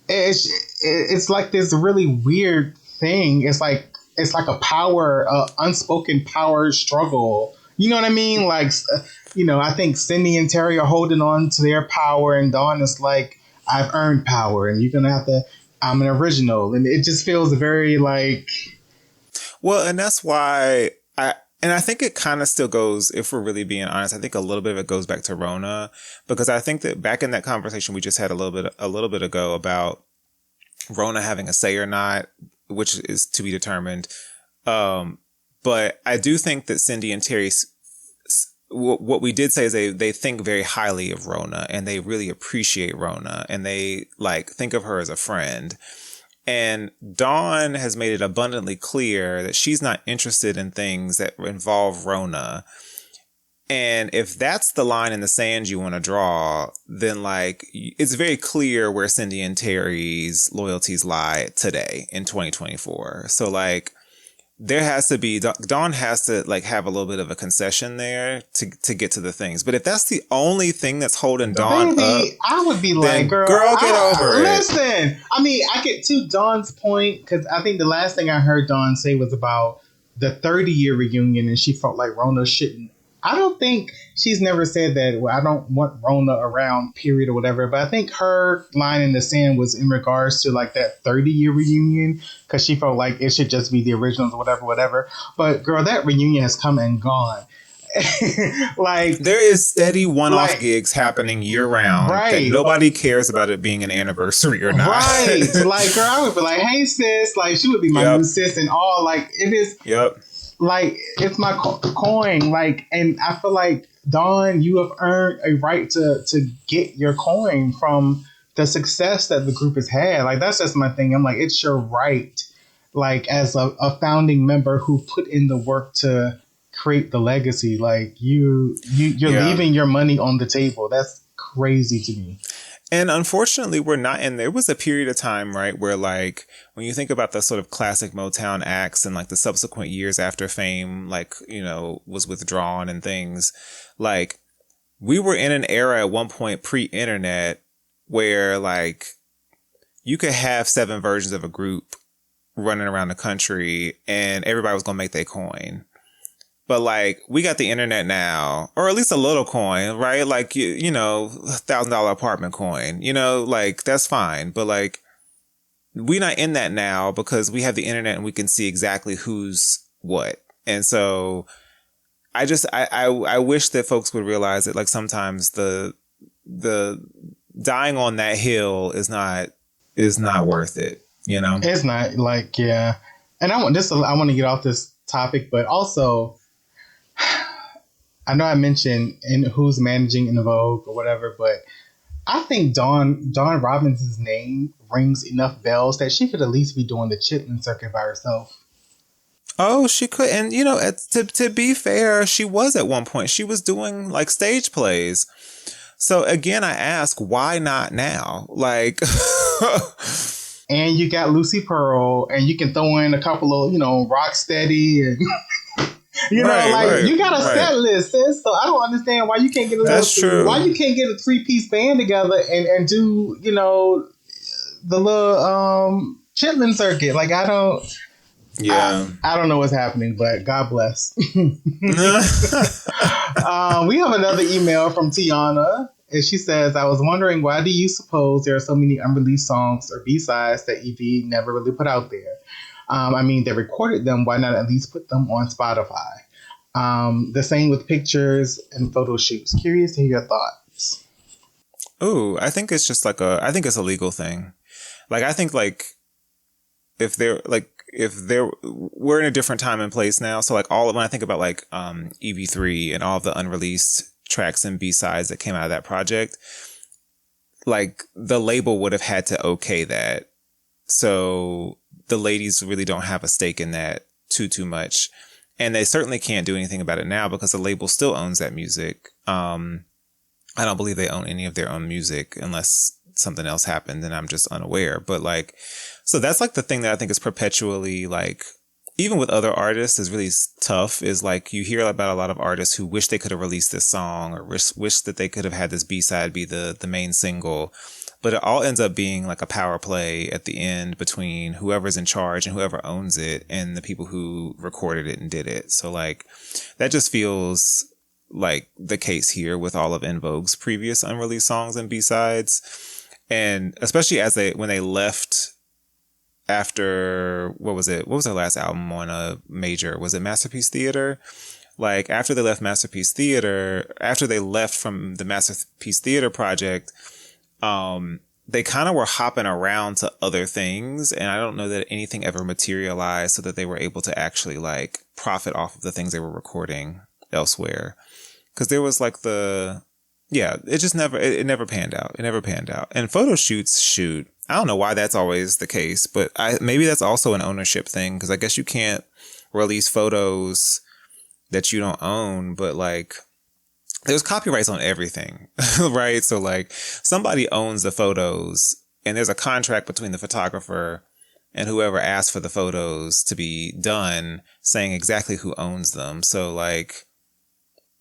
it's like this really weird thing. It's like a power, unspoken power struggle You know what I mean? Like, I think Cindy and Terry are holding on to their power, and Dawn is like, I've earned power, and you're gonna have to. I'm an original, and it just feels very like. Well, and that's why I think it kind of still goes, if we're really being honest, I think a little bit of it goes back to Rona, because I think that back in that conversation we just had a little bit ago about Rona having a say or not, which is to be determined. But I do think that Cindy and Terry, what we did say is they think very highly of Rona, and they really appreciate Rona, and they like think of her as a friend. And Dawn has made it abundantly clear that she's not interested in things that involve Rona. And if that's the line in the sand you want to draw, then like it's very clear where Cindy and Terry's loyalties lie today in 2024. So like there has to be, Dawn has to like have a little bit of a concession there to get to the things. But if that's the only thing that's holding Dawn up, I would be like, girl, get over it. Listen, I mean, I get to Dawn's point, because I think the last thing I heard Dawn say was about the 30-year reunion, and she felt like Rona shouldn't. I don't think she's never said that. Well, I don't want Rona around, period, or whatever. But I think her line in the sand was in regards to like that 30-year reunion, because she felt like it should just be the originals or whatever. But girl, that reunion has come and gone. Like there is steady one-off gigs happening year round. Right. That nobody cares about it being an anniversary or not. Right. Like, girl, I would be like, hey sis, like she would be my new sis and all. Like it is. Yep. Like, it's my coin. Like, and I feel like, Dawn, you have earned a right to get your coin from the success that the group has had. Like, that's just my thing. I'm like, it's your right. Like, as a founding member who put in the work to create the legacy. Like, you're leaving your money on the table. That's crazy to me. And unfortunately, we're not. And there was a period of time, right, where like when you think about the sort of classic Motown acts and like the subsequent years after Fame, like, was withdrawn and things, like we were in an era at one point pre-internet where like you could have 7 versions of a group running around the country and everybody was going to make their coin. But like we got the internet now, or at least a little coin, right? Like, $1,000 apartment coin, like that's fine. But like we're not in that now because we have the internet and we can see exactly who's what. And so I wish that folks would realize that like sometimes the dying on that hill is not worth it, It's not like, yeah. And I want to get off this topic, but also I know I mentioned who's managing En Vogue or whatever, but I think Dawn Robbins' name rings enough bells that she could at least be doing the Chitlin circuit by herself. Oh, she could. And, to be fair, she was at one point. She was doing like stage plays. So again, I ask, why not now? Like, and you got Lucy Pearl, and you can throw in a couple of, Rocksteady and you got a set list, sis. So I don't understand why you can't get why you can't get a 3-piece band together and do, the little Chitlin circuit. Like I don't know what's happening, but God bless. We have another email from Tiana, and she says, I was wondering, why do you suppose there are so many unreleased songs or B-sides that EV never really put out there? They recorded them. Why not at least put them on Spotify? The same with pictures and photo shoots. Curious to hear your thoughts. Oh, I think it's just I think it's a legal thing. Like, I think like we're in a different time and place now. So like when I think about like, EV3 and all the unreleased tracks and B-sides that came out of that project, like the label would have had to okay that. So the ladies really don't have a stake in that too much. And they certainly can't do anything about it now because the label still owns that music. I don't believe they own any of their own music unless something else happened and I'm just unaware. But like, so that's like the thing that I think is perpetually like, even with other artists is really tough, is like you hear about a lot of artists who wish they could have released this song or wish that they could have had this B-side be the main single. But it all ends up being like a power play at the end between whoever's in charge and whoever owns it and the people who recorded it and did it. So like that just feels like the case here with all of En Vogue's previous unreleased songs and B-sides. And especially when they left after, what was their last album on a major? Was it Masterpiece Theater? Like after they left Masterpiece Theater, after they left from the Masterpiece Theater project, they kind of were hopping around to other things. And I don't know that anything ever materialized so that they were able to actually like profit off of the things they were recording elsewhere. Cause there was like it never panned out. It never panned out. And photo shoots, I don't know why that's always the case, but maybe that's also an ownership thing. Cause I guess you can't release photos that you don't own, but like, there's copyrights on everything, right? So like somebody owns the photos and there's a contract between the photographer and whoever asked for the photos to be done saying exactly who owns them. So like,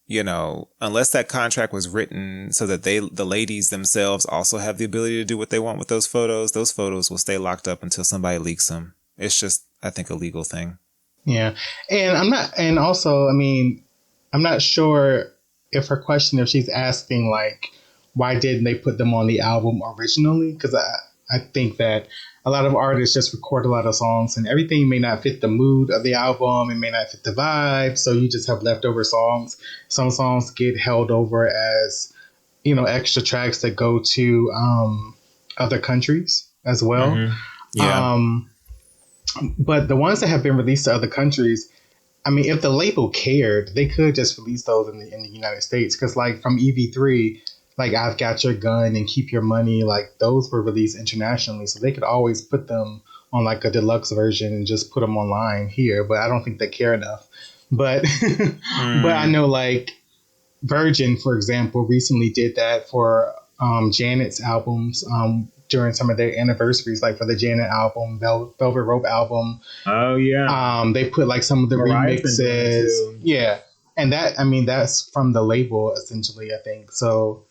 you know, unless that contract was written so that the ladies themselves also have the ability to do what they want with those photos will stay locked up until somebody leaks them. It's just, I think, a legal thing. Yeah. And I'm not sure if she's asking like, why didn't they put them on the album originally? Because I think that a lot of artists just record a lot of songs and everything may not fit the mood of the album. It may not fit the vibe. So you just have leftover songs. Some songs get held over as, you know, extra tracks that go to other countries as well. Mm-hmm. Yeah. But the ones that have been released to other countries, I mean, if the label cared, they could just release those in the United States. Because like from EV3, like I've Got Your Gun and Keep Your Money, like those were released internationally. So they could always put them on like a deluxe version and just put them online here. But I don't think they care enough. But but I know like Virgin, for example, recently did that for Janet's albums during some of their anniversaries, like for the Janet album, Velvet Rope album. Oh yeah. They put like some of the remixes. Yeah. And that, I mean, that's from the label essentially, I think. So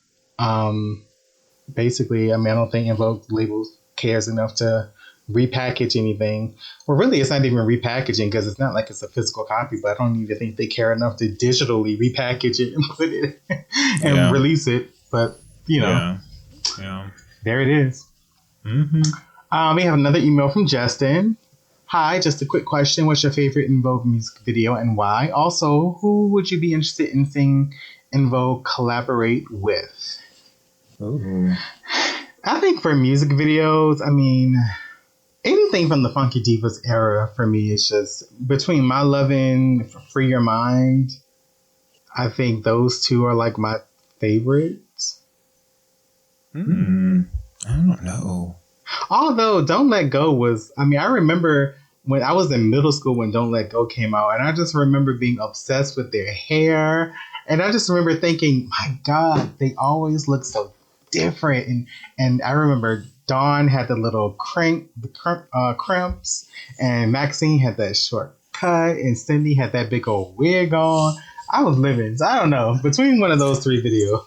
basically, I mean, I don't think En Vogue label cares enough to repackage anything. Well, really, it's not even repackaging because it's not like it's a physical copy, but I don't even think they care enough to digitally repackage it and put it and release it. But, you know, there it is. Mm-hmm. We have another email from Justin. Hi, just a quick question. What's your favorite En Vogue music video and why? Also, who would you be interested in seeing En Vogue collaborate with? Ooh. I think for music videos, I mean, anything from the Funky Divas era for me is just between My Lovin', Free Your Mind. I think those two are like my favorites. I don't know. Although Don't Let Go was, I mean, I remember when I was in middle school when Don't Let Go came out, and I just remember being obsessed with their hair. And I just remember thinking, my God, they always look so different. And I remember Dawn had the little crimps, and Maxine had that short cut, and Cindy had that big old wig on. I was living. So I don't know. Between one of those three videos.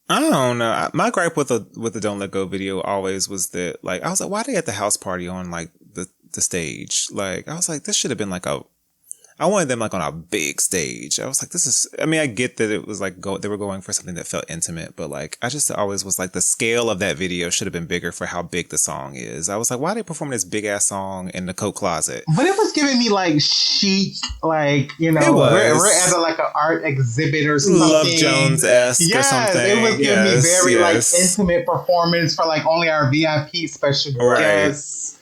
I don't know. My gripe with the Don't Let Go video always was that, like, I was like, why they at the house party on like the stage? Like, I was like, this should have been like I wanted them like on a big stage. I was like, I mean, I get that it was like they were going for something that felt intimate, but like, I just always was like, the scale of that video should have been bigger for how big the song is. I was like, why are they performing this big ass song in the coat closet? But it was giving me like chic, like, you know, we're at like an art exhibit or something. Love Jones-esque or something. It was giving me very like intimate performance for like only our VIP special guests.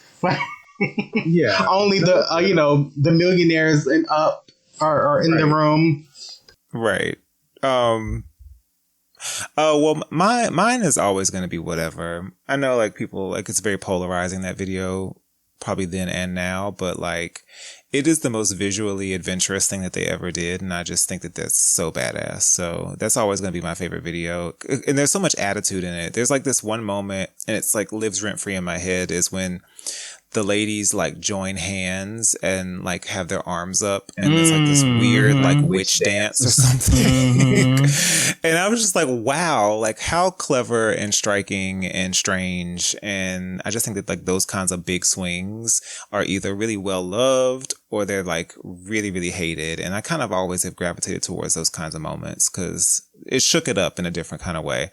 Yeah, only the the millionaires and up are in the room. Right. Well, mine is always going to be whatever. I know like people like it's very polarizing, that video, probably then and now, but like it is the most visually adventurous thing that they ever did, and I just think that that's so badass. So that's always going to be my favorite video. And there's so much attitude in it. There's like this one moment, and it's like lives rent free in my head, is when the ladies like join hands and like have their arms up and it's like this weird like witch dance or something. And I was just like, wow, like how clever and striking and strange. And I just think that like those kinds of big swings are either really well loved or they're like really, really hated. And I kind of always have gravitated towards those kinds of moments because it shook it up in a different kind of way.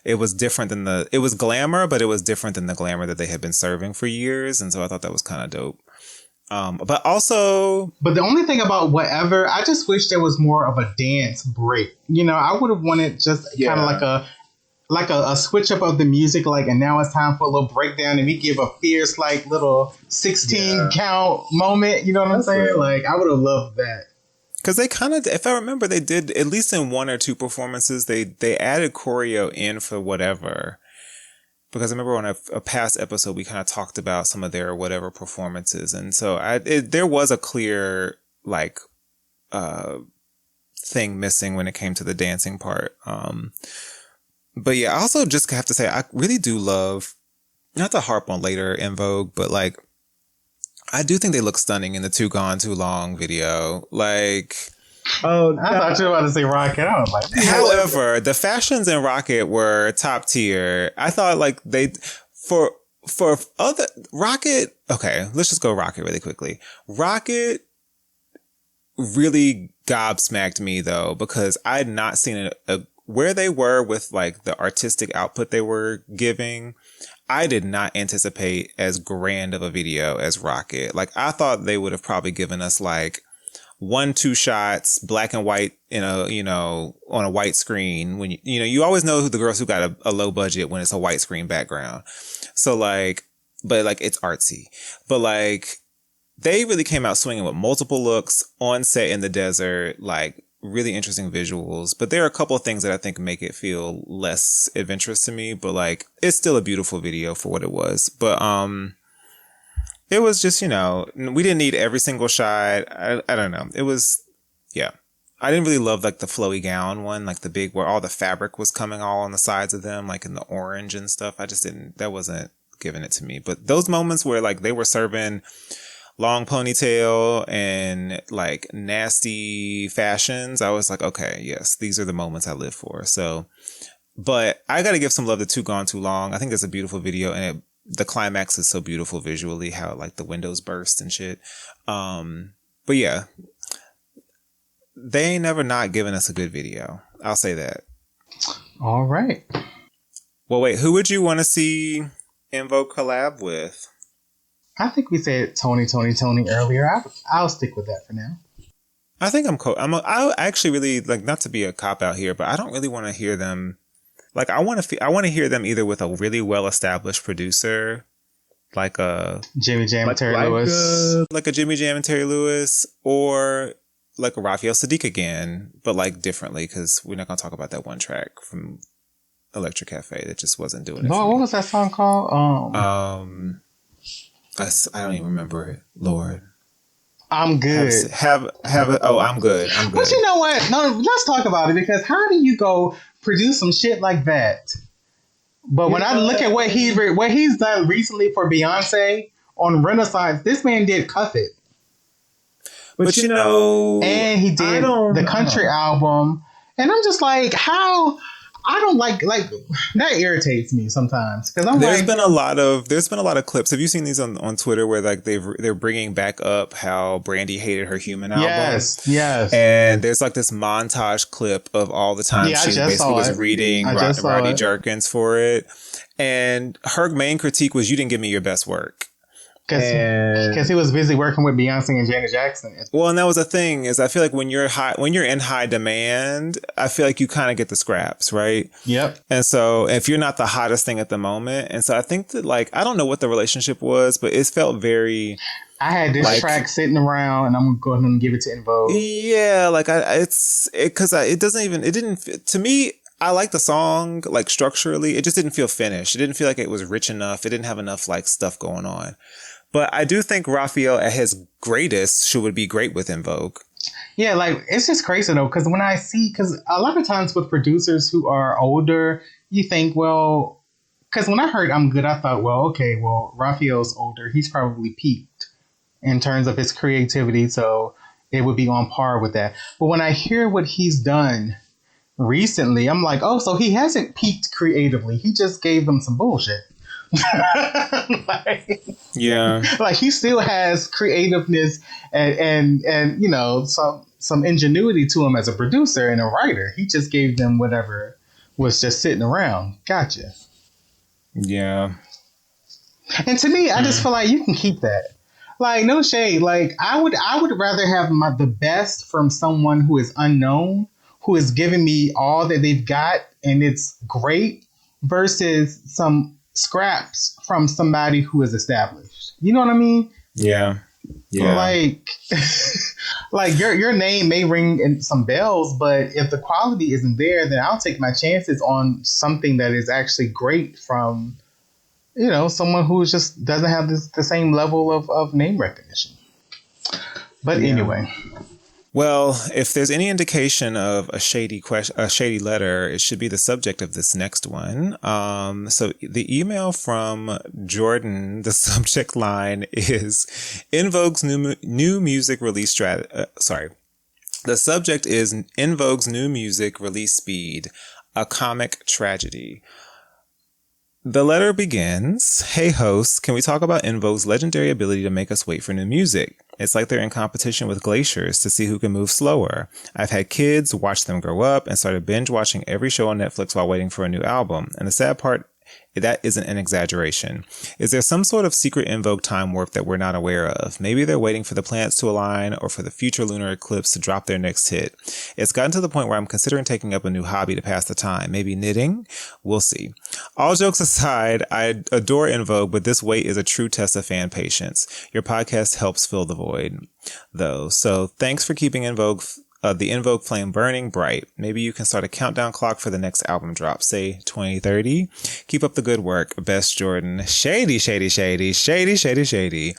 It was different than it was glamour, but it was different than the glamour that they had been serving for years. And so I thought that was kind of dope. But the only thing about whatever, I just wish there was more of a dance break. You know, I would have wanted just kind of like a switch up of the music, like, and now it's time for a little breakdown and we give a fierce, like, little 16 count moment. You know what I'm saying? Right. Like, I would have loved that. Because they kind of, if I remember, they did, at least in one or two performances, they added choreo in for whatever. Because I remember on a past episode, we kind of talked about some of their whatever performances. And so there was a clear, like, thing missing when it came to the dancing part. But yeah, I also just have to say, I really do love, not to harp on later En Vogue, but like, I do think they look stunning in the Too Gone Too Long video. Like, oh, I thought you were about to say Rocket. I was like, however, the fashions in Rocket were top tier. I thought like for other Rocket. Okay, let's just go Rocket really quickly. Rocket really gobsmacked me though, because I had not seen where they were with like the artistic output they were giving. I did not anticipate as grand of a video as Rocket. Like, I thought they would have probably given us like 1-2 shots, black and white on a white screen. When you always know who the girls who got a low budget when it's a white screen background. So like, but like it's artsy, but like they really came out swinging with multiple looks on set in the desert, like really interesting visuals. But there are a couple of things that I think make it feel less adventurous to me, but like it's still a beautiful video for what it was. But it was just, we didn't need every single shot. I don't know. It was, yeah. I didn't really love like the flowy gown one, like the big where all the fabric was coming all on the sides of them, like in the orange and stuff. That wasn't giving it to me. But those moments where like they were serving long ponytail and like nasty fashions, I was like, okay, yes, these are the moments I live for. So, but I got to give some love to Too Gone Too Long. I think that's a beautiful video, and the climax is so beautiful visually, how like the windows burst and shit. But yeah, they ain't never not given us a good video. I'll say that. All right. Well, wait, who would you want to see En Vogue collab with? I think we said Tony earlier. I'll stick with that for now. I think I actually really like, not to be a cop out here, but I don't really want to hear them. Like, I want to hear them either with a really well established producer, like a Jimmy Jam and Terry Lewis, like a Jimmy Jam and Terry Lewis, or like a Raphael Sadiq again, but like differently, because we're not gonna talk about that one track from Electric Cafe that just wasn't doing it. No, what was that song called? I don't even remember it. Lord, I'm good. I'm good. But you know what? No, let's talk about it, because how do you go produce some shit like that? But when I look at what he's done recently for Beyonce on Renaissance, this man did Cuff It. But and he did the country album, and I'm just like, how? I don't like that irritates me sometimes, because there's been a lot of clips. Have you seen these on Twitter where like they're bringing back up how Brandy hated her Human album? Yes. And there's like this montage clip of all the time she basically was reading Rodney Jerkins for it, and her main critique was, you didn't give me your best work. Because he was busy working with Beyonce and Janet Jackson. Well, and that was the thing, is I feel like when you're in high demand, I feel like you kind of get the scraps, right? Yep. And so if you're not the hottest thing at the moment, and so I think that like, I don't know what the relationship was, but it felt very. I had this track sitting around, and I'm gonna go ahead and give it to En Vogue. Yeah, like to me. I like the song, like structurally. It just didn't feel finished. It didn't feel like it was rich enough. It didn't have enough like stuff going on. But I do think Raphael at his greatest would be great with En Vogue. Yeah, like it's just crazy though, because when I see, because a lot of times with producers who are older, you think, well, because when I heard I'm Good, I thought, well, okay, well, Raphael's older. He's probably peaked in terms of his creativity, so it would be on par with that. But when I hear what he's done recently, I'm like, oh, so he hasn't peaked creatively. He just gave them some bullshit. Like he still has creativeness and you know, some ingenuity to him as a producer and a writer. He just gave them whatever was just sitting around. Gotcha. Yeah. And to me, I just feel like you can keep that. Like, no shade. Like, I would rather have the best from someone who is unknown, who is giving me all that they've got and it's great, versus some scraps from somebody who is established. You know what I mean? Yeah. Yeah. Like your name may ring in some bells, but if the quality isn't there, then I'll take my chances on something that is actually great from, you know, someone who just doesn't have the same level of name recognition. But anyway. Well, if there's any indication of a shady letter, it should be the subject of this next one. So the email from Jordan, the subject line is En Vogue's new music release The subject is En Vogue's new music release speed, a comic tragedy. The letter begins, "Hey hosts, can we talk about En Vogue's legendary ability to make us wait for new music? It's like they're in competition with glaciers to see who can move slower. I've had kids, watched them grow up, and started binge watching every show on Netflix while waiting for a new album. And the sad part, that isn't an exaggeration. Is there some sort of secret En Vogue time warp that we're not aware of? Maybe they're waiting for the planets to align or for the future lunar eclipse to drop their next hit. It's gotten to the point where I'm considering taking up a new hobby to pass the time. Maybe knitting? We'll see. All jokes aside, I adore En Vogue, but this wait is a true test of fan patience. Your podcast helps fill the void, though. So thanks for keeping En Vogue the En Vogue flame burning bright. Maybe you can start a countdown clock for the next album drop, say 2030. Keep up the good work. Best, Jordan." Shady, shady, shady, shady, shady, shady.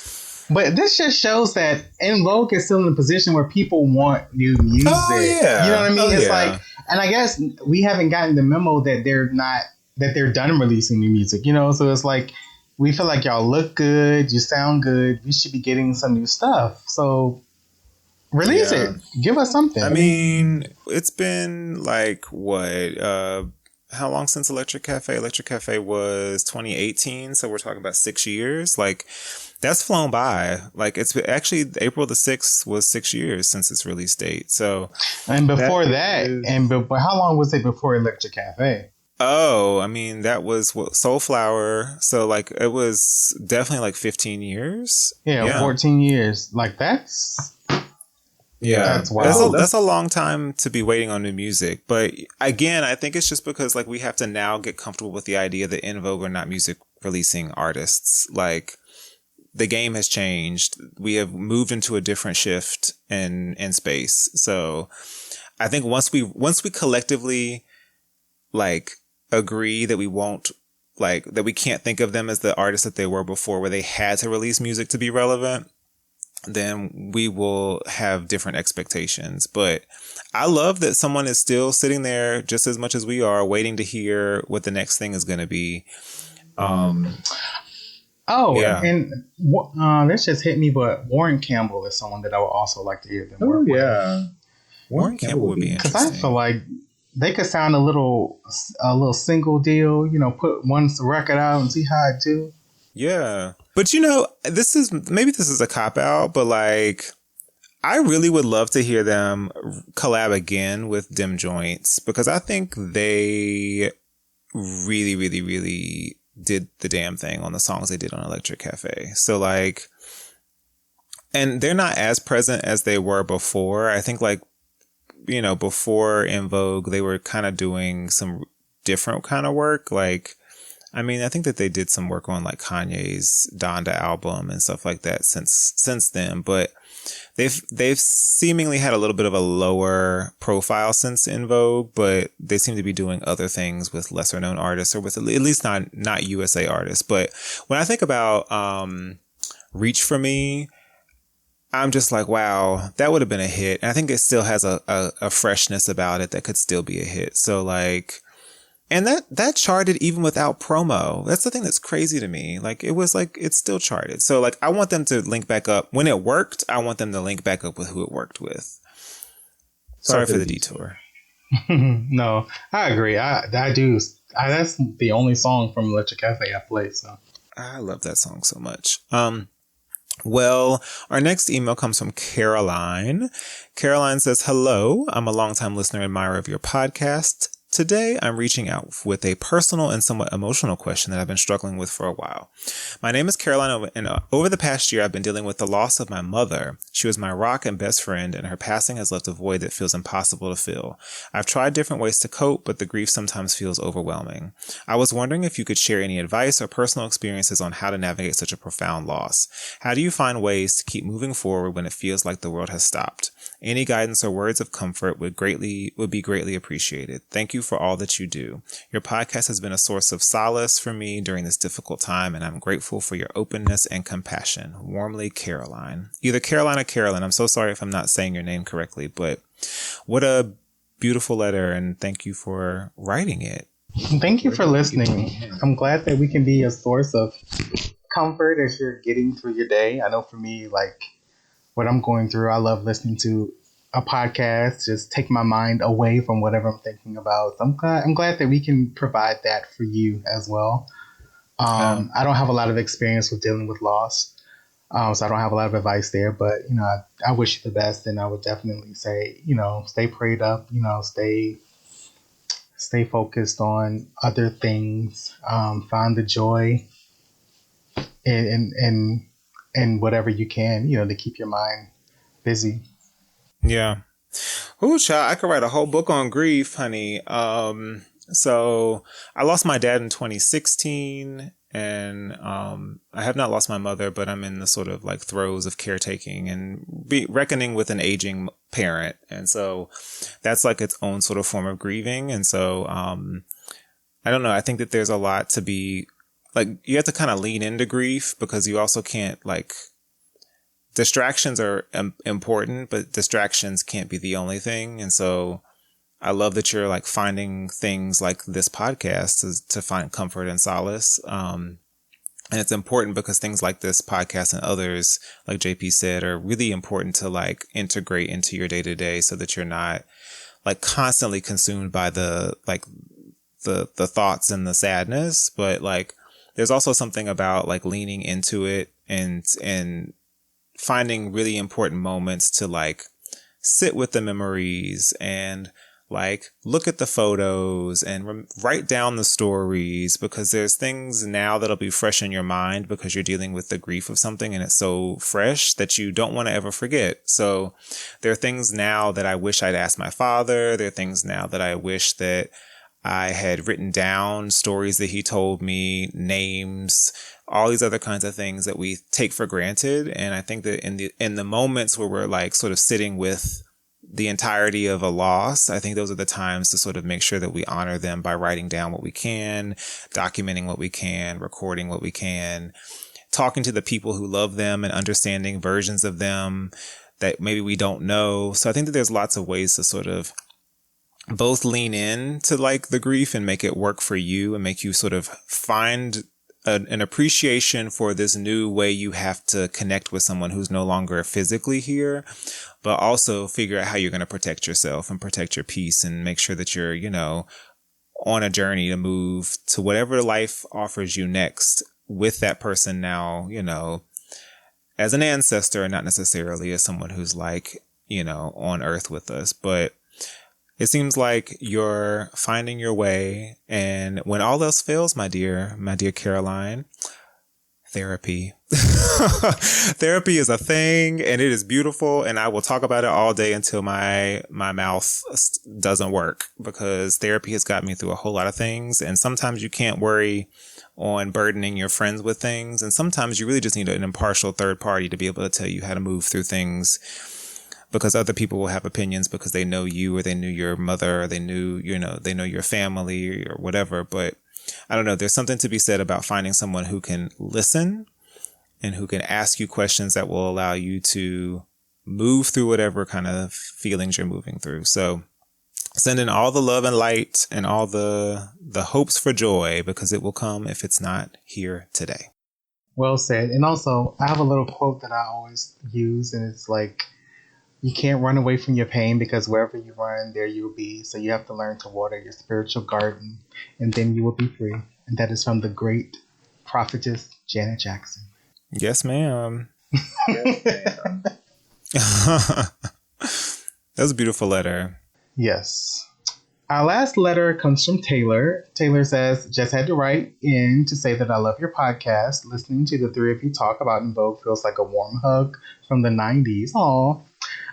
But this just shows that En Vogue is still in a position where people want new music. Oh, yeah. You know what I mean? It's yeah. like, and I guess we haven't gotten the memo that they're done releasing new music, you know? So it's like, we feel like y'all look good, you sound good, we should be getting some new stuff. So release it. Give us something. I mean, it's been like, what? How long since Electric Cafe? Electric Cafe was 2018, so we're talking about 6 years. Like, that's flown by. Like, it's actually April the 6th was 6 years since its release date. So, and before that, but how long was it before Electric Cafe? Oh, I mean, that was Soulflower. So, like, it was definitely like 15 years. Yeah. 14 years. Like, that's... Yeah, that's wild. That's a long time to be waiting on new music. But again, I think it's just because like we have to now get comfortable with the idea that En Vogue are not music releasing artists. Like the game has changed. We have moved into a different shift in space. So I think once we collectively like agree that we won't like that we can't think of them as the artists that they were before, where they had to release music to be relevant, then we will have different expectations. But I love that someone is still sitting there just as much as we are, waiting to hear what the next thing is going to be. And this just hit me, but Warren Campbell is someone that I would also like to hear them work with. Warren Campbell would be interesting. Because I feel like they could sound a little single deal, you know, put one record out and see how it do. Yeah. But you know, this is a cop out, but like I really would love to hear them collab again with Dim Joints, because I think they really, really, really did the damn thing on the songs they did on Electric Cafe. So like, and they're not as present as they were before. I think like, you know, before En Vogue, they were kind of doing some different kind of work. Like, I mean, I think that they did some work on like Kanye's Donda album and stuff like that since then, but they've seemingly had a little bit of a lower profile since En Vogue, but they seem to be doing other things with lesser known artists, or with at least not USA artists. But when I think about Reach For Me, I'm just like, wow, that would have been a hit. And I think it still has a freshness about it that could still be a hit. So like, And that charted even without promo. That's the thing that's crazy to me. Like, it was like, it's still charted. So like, I want them to link back up. When it worked, I want them to link back up with who it worked with. Sorry for the detour. No, I agree. I do. That's the only song from Electric Cafe I played. So I love that song so much. Well, our next email comes from Caroline. Caroline says, hello, I'm a longtime listener and admirer of your podcast. Today, I'm reaching out with a personal and somewhat emotional question that I've been struggling with for a while. My name is Caroline, and over the past year, I've been dealing with the loss of my mother. She was my rock and best friend, and her passing has left a void that feels impossible to fill. I've tried different ways to cope, but the grief sometimes feels overwhelming. I was wondering if you could share any advice or personal experiences on how to navigate such a profound loss. How do you find ways to keep moving forward when it feels like the world has stopped? Any guidance or words of comfort would be greatly appreciated. Thank you for all that you do. Your podcast has been a source of solace for me during this difficult time, and I'm grateful for your openness and compassion. Warmly, Caroline. Either Caroline or Carolyn. I'm so sorry if I'm not saying your name correctly, but what a beautiful letter, and thank you for writing it. Thank you for listening. I'm glad that we can be a source of comfort as you're getting through your day. I know for me, like, what I'm going through, I love listening to a podcast, just take my mind away from whatever I'm thinking about. So I'm glad that we can provide that for you as well. I don't have a lot of experience with dealing with loss, so I don't have a lot of advice there. But I wish you the best, and I would definitely say, stay prayed up, stay focused on other things, find the joy in whatever you can, to keep your mind busy. Yeah. Ooh, child, I could write a whole book on grief, honey. So I lost my dad in 2016, and I have not lost my mother, but I'm in the sort of like throes of caretaking and reckoning with an aging parent. And so that's like its own sort of form of grieving. And so I don't know. I think that there's a lot to be like, you have to kind of lean into grief, because you also can't like, distractions are important, but distractions can't be the only thing. And so I love that you're like finding things like this podcast to find comfort and solace. And it's important because things like this podcast and others, like JP said, are really important to like integrate into your day to day, so that you're not like constantly consumed by the thoughts and the sadness. But like, there's also something about like leaning into it and finding really important moments to like sit with the memories and like look at the photos and write down the stories, because there's things now that'll be fresh in your mind because you're dealing with the grief of something and it's so fresh that you don't want to ever forget. So there are things now that I wish I'd asked my father. There are things now that I wish that I had written down, stories that he told me, names, all these other kinds of things that we take for granted. And I think that in the moments where we're like sort of sitting with the entirety of a loss, I think those are the times to sort of make sure that we honor them by writing down what we can, documenting what we can, recording what we can, talking to the people who love them and understanding versions of them that maybe we don't know. So I think that there's lots of ways to sort of both lean in to like the grief and make it work for you and make you sort of find an appreciation for this new way you have to connect with someone who's no longer physically here, but also figure out how you're going to protect yourself and protect your peace and make sure that you're, on a journey to move to whatever life offers you next with that person now, as an ancestor and not necessarily as someone who's like, on earth with us. But it seems like you're finding your way. And when all else fails, my dear Caroline, therapy. Therapy is a thing and it is beautiful. And I will talk about it all day until my mouth doesn't work, because therapy has got me through a whole lot of things. And sometimes you can't worry on burdening your friends with things. And sometimes you really just need an impartial third party to be able to tell you how to move through things, because other people will have opinions because they know you, or they knew your mother, or they knew, they know your family or whatever. But I don't know. There's something to be said about finding someone who can listen and who can ask you questions that will allow you to move through whatever kind of feelings you're moving through. So Sending all the love and light and all the hopes for joy, because it will come if it's not here today. Well said. And also, I have a little quote that I always use, and it's like, you can't run away from your pain, because wherever you run, there you'll be. So you have to learn to water your spiritual garden, and then you will be free. And that is from the great prophetess Janet Jackson. Yes, ma'am. Yes, ma'am. That was a beautiful letter. Yes. Our last letter comes from Taylor. Taylor says, just had to write in to say that I love your podcast. Listening to the three of you talk about En Vogue feels like a warm hug from the 90s. Aw.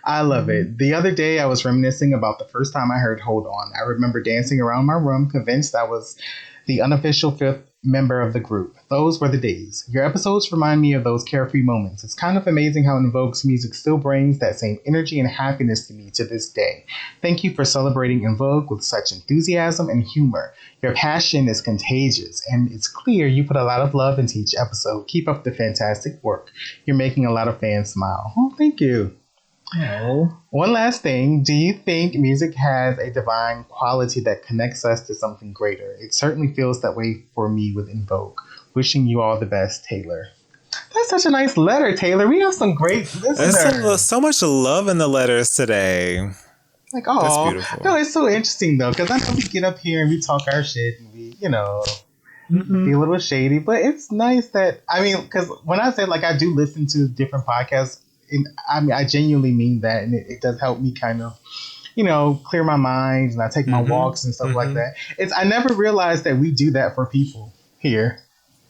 I love it. The other day, I was reminiscing about the first time I heard Hold On. I remember dancing around my room, convinced I was the unofficial fifth member of the group. Those were the days. Your episodes remind me of those carefree moments. It's kind of amazing how En Vogue's music still brings that same energy and happiness to me to this day. Thank you for celebrating En Vogue with such enthusiasm and humor. Your passion is contagious, and it's clear you put a lot of love into each episode. Keep up the fantastic work. You're making a lot of fans smile. Oh, thank you. Oh. One last thing. Do you think music has a divine quality that connects us to something greater? It certainly feels that way for me with En Vogue. Wishing you all the best, Taylor. That's such a nice letter, Taylor. We have some great listeners. There's so much love in the letters today. Like, oh, that's beautiful. No, it's so interesting though, because I know we get up here and we talk our shit and we, be a little shady, but it's nice that, because when I say like I do listen to different podcasts, I genuinely mean that, and it does help me kind of, clear my mind, and I take my walks and stuff like that. I never realized that we do that for people here.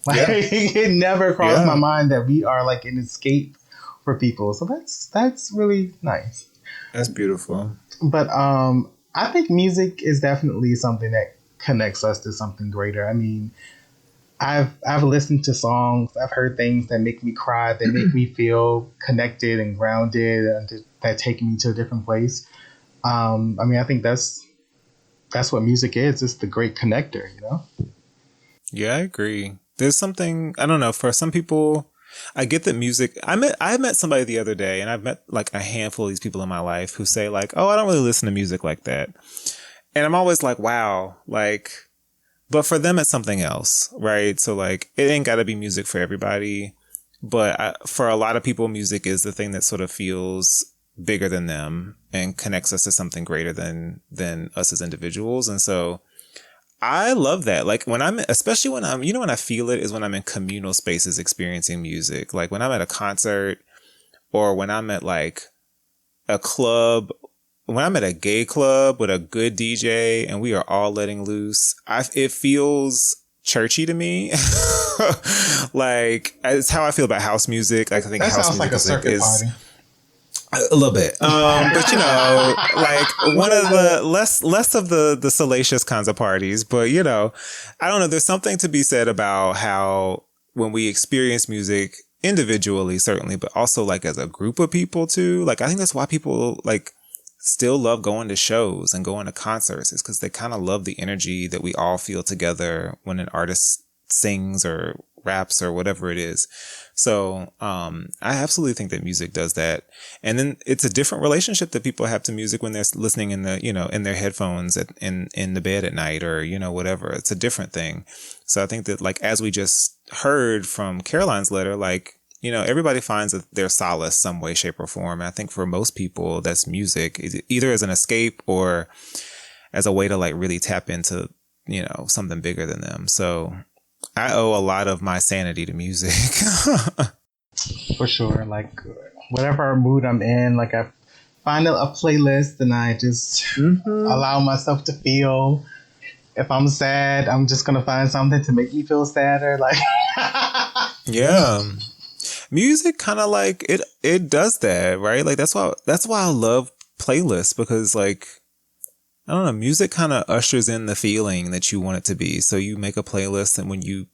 Like, it never crossed my mind that we are like an escape for people. So that's really nice. That's beautiful. But I think music is definitely something that connects us to something greater. I mean, I've listened to songs, I've heard things that make me cry, that make me feel connected and grounded, and that take me to a different place. I think that's what music is. It's the great connector, Yeah, I agree. There's something, I don't know, for some people, I get that music, I met somebody the other day, and I've met like a handful of these people in my life who say like, oh, I don't really listen to music like that. And I'm always like, wow, like, but for them, it's something else, right? So like, it ain't got to be music for everybody. But for a lot of people, music is the thing that sort of feels bigger than them and connects us to something greater than us as individuals. And so I love that. Like especially when when I feel it is when I'm in communal spaces experiencing music. Like when I'm at a concert, or when I'm at like a club, when I'm at a gay club with a good DJ and we are all letting loose, it feels churchy to me. Like, it's how I feel about house music. Like, I think that house sounds music like a circuit party. A little bit. But like one of the less of the salacious kinds of parties. But, I don't know. There's something to be said about how when we experience music individually, certainly, but also like as a group of people too. Like, I think that's why people like still love going to shows and going to concerts, is because they kind of love the energy that we all feel together when an artist sings or raps or whatever it is. So, I absolutely think that music does that. And then it's a different relationship that people have to music when they're listening in in their headphones in the bed at night, or, whatever. It's a different thing. So I think that, like, as we just heard from Caroline's letter, like, everybody finds their solace some way, shape, or form. And I think for most people, that's music, either as an escape or as a way to like really tap into, something bigger than them. So I owe a lot of my sanity to music. For sure. Like, whatever mood I'm in, like I find a playlist and I just allow myself to feel. If I'm sad, I'm just going to find something to make me feel sadder. Like, yeah. Music kind of like it does that, right? Like that's why I love playlists, because like, I don't know, music kind of ushers in the feeling that you want it to be. So you make a playlist, and when you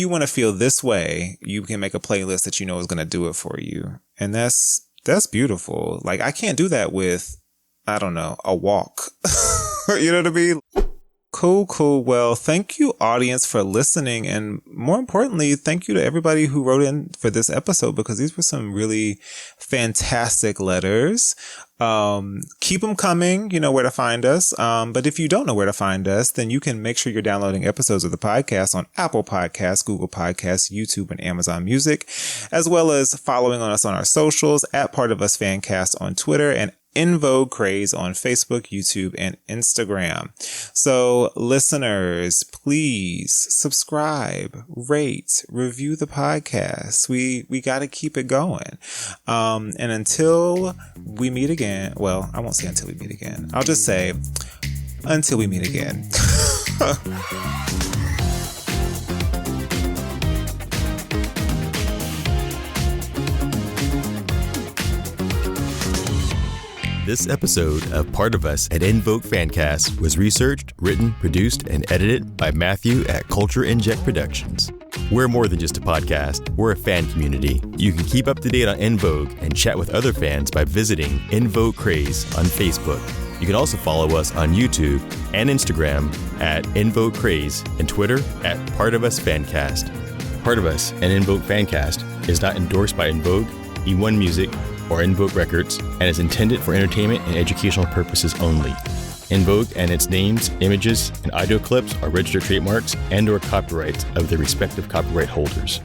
want to feel this way, you can make a playlist that is going to do it for you. And that's beautiful. Like, I can't do that with, I don't know, a walk. You know what I mean? Cool. Well, thank you, audience, for listening. And more importantly, thank you to everybody who wrote in for this episode, because these were some really fantastic letters. Keep them coming. You know where to find us. But if you don't know where to find us, then you can make sure you're downloading episodes of the podcast on Apple Podcasts, Google Podcasts, YouTube, and Amazon Music, as well as following on us on our socials at Part of Us Fancast on Twitter and En Vogue Craze on Facebook, YouTube, and Instagram. So listeners, please subscribe, rate, review the podcast. We got to keep it going. And until we meet again, well, I won't say until we meet again. I'll just say until we meet again. This episode of Part of Us at En Vogue Fancast was researched, written, produced, and edited by Matthew at Culture Inject Productions. We're more than just a podcast. We're a fan community. You can keep up to date on En Vogue and chat with other fans by visiting En Vogue Craze on Facebook. You can also follow us on YouTube and Instagram at En Vogue Craze and Twitter at Part of Us Fancast. Part of Us and En Vogue Fancast is not endorsed by En Vogue, E1 Music, or En Vogue Records, and is intended for entertainment and educational purposes only. En Vogue and its names, images, and audio clips are registered trademarks and/or copyrights of their respective copyright holders.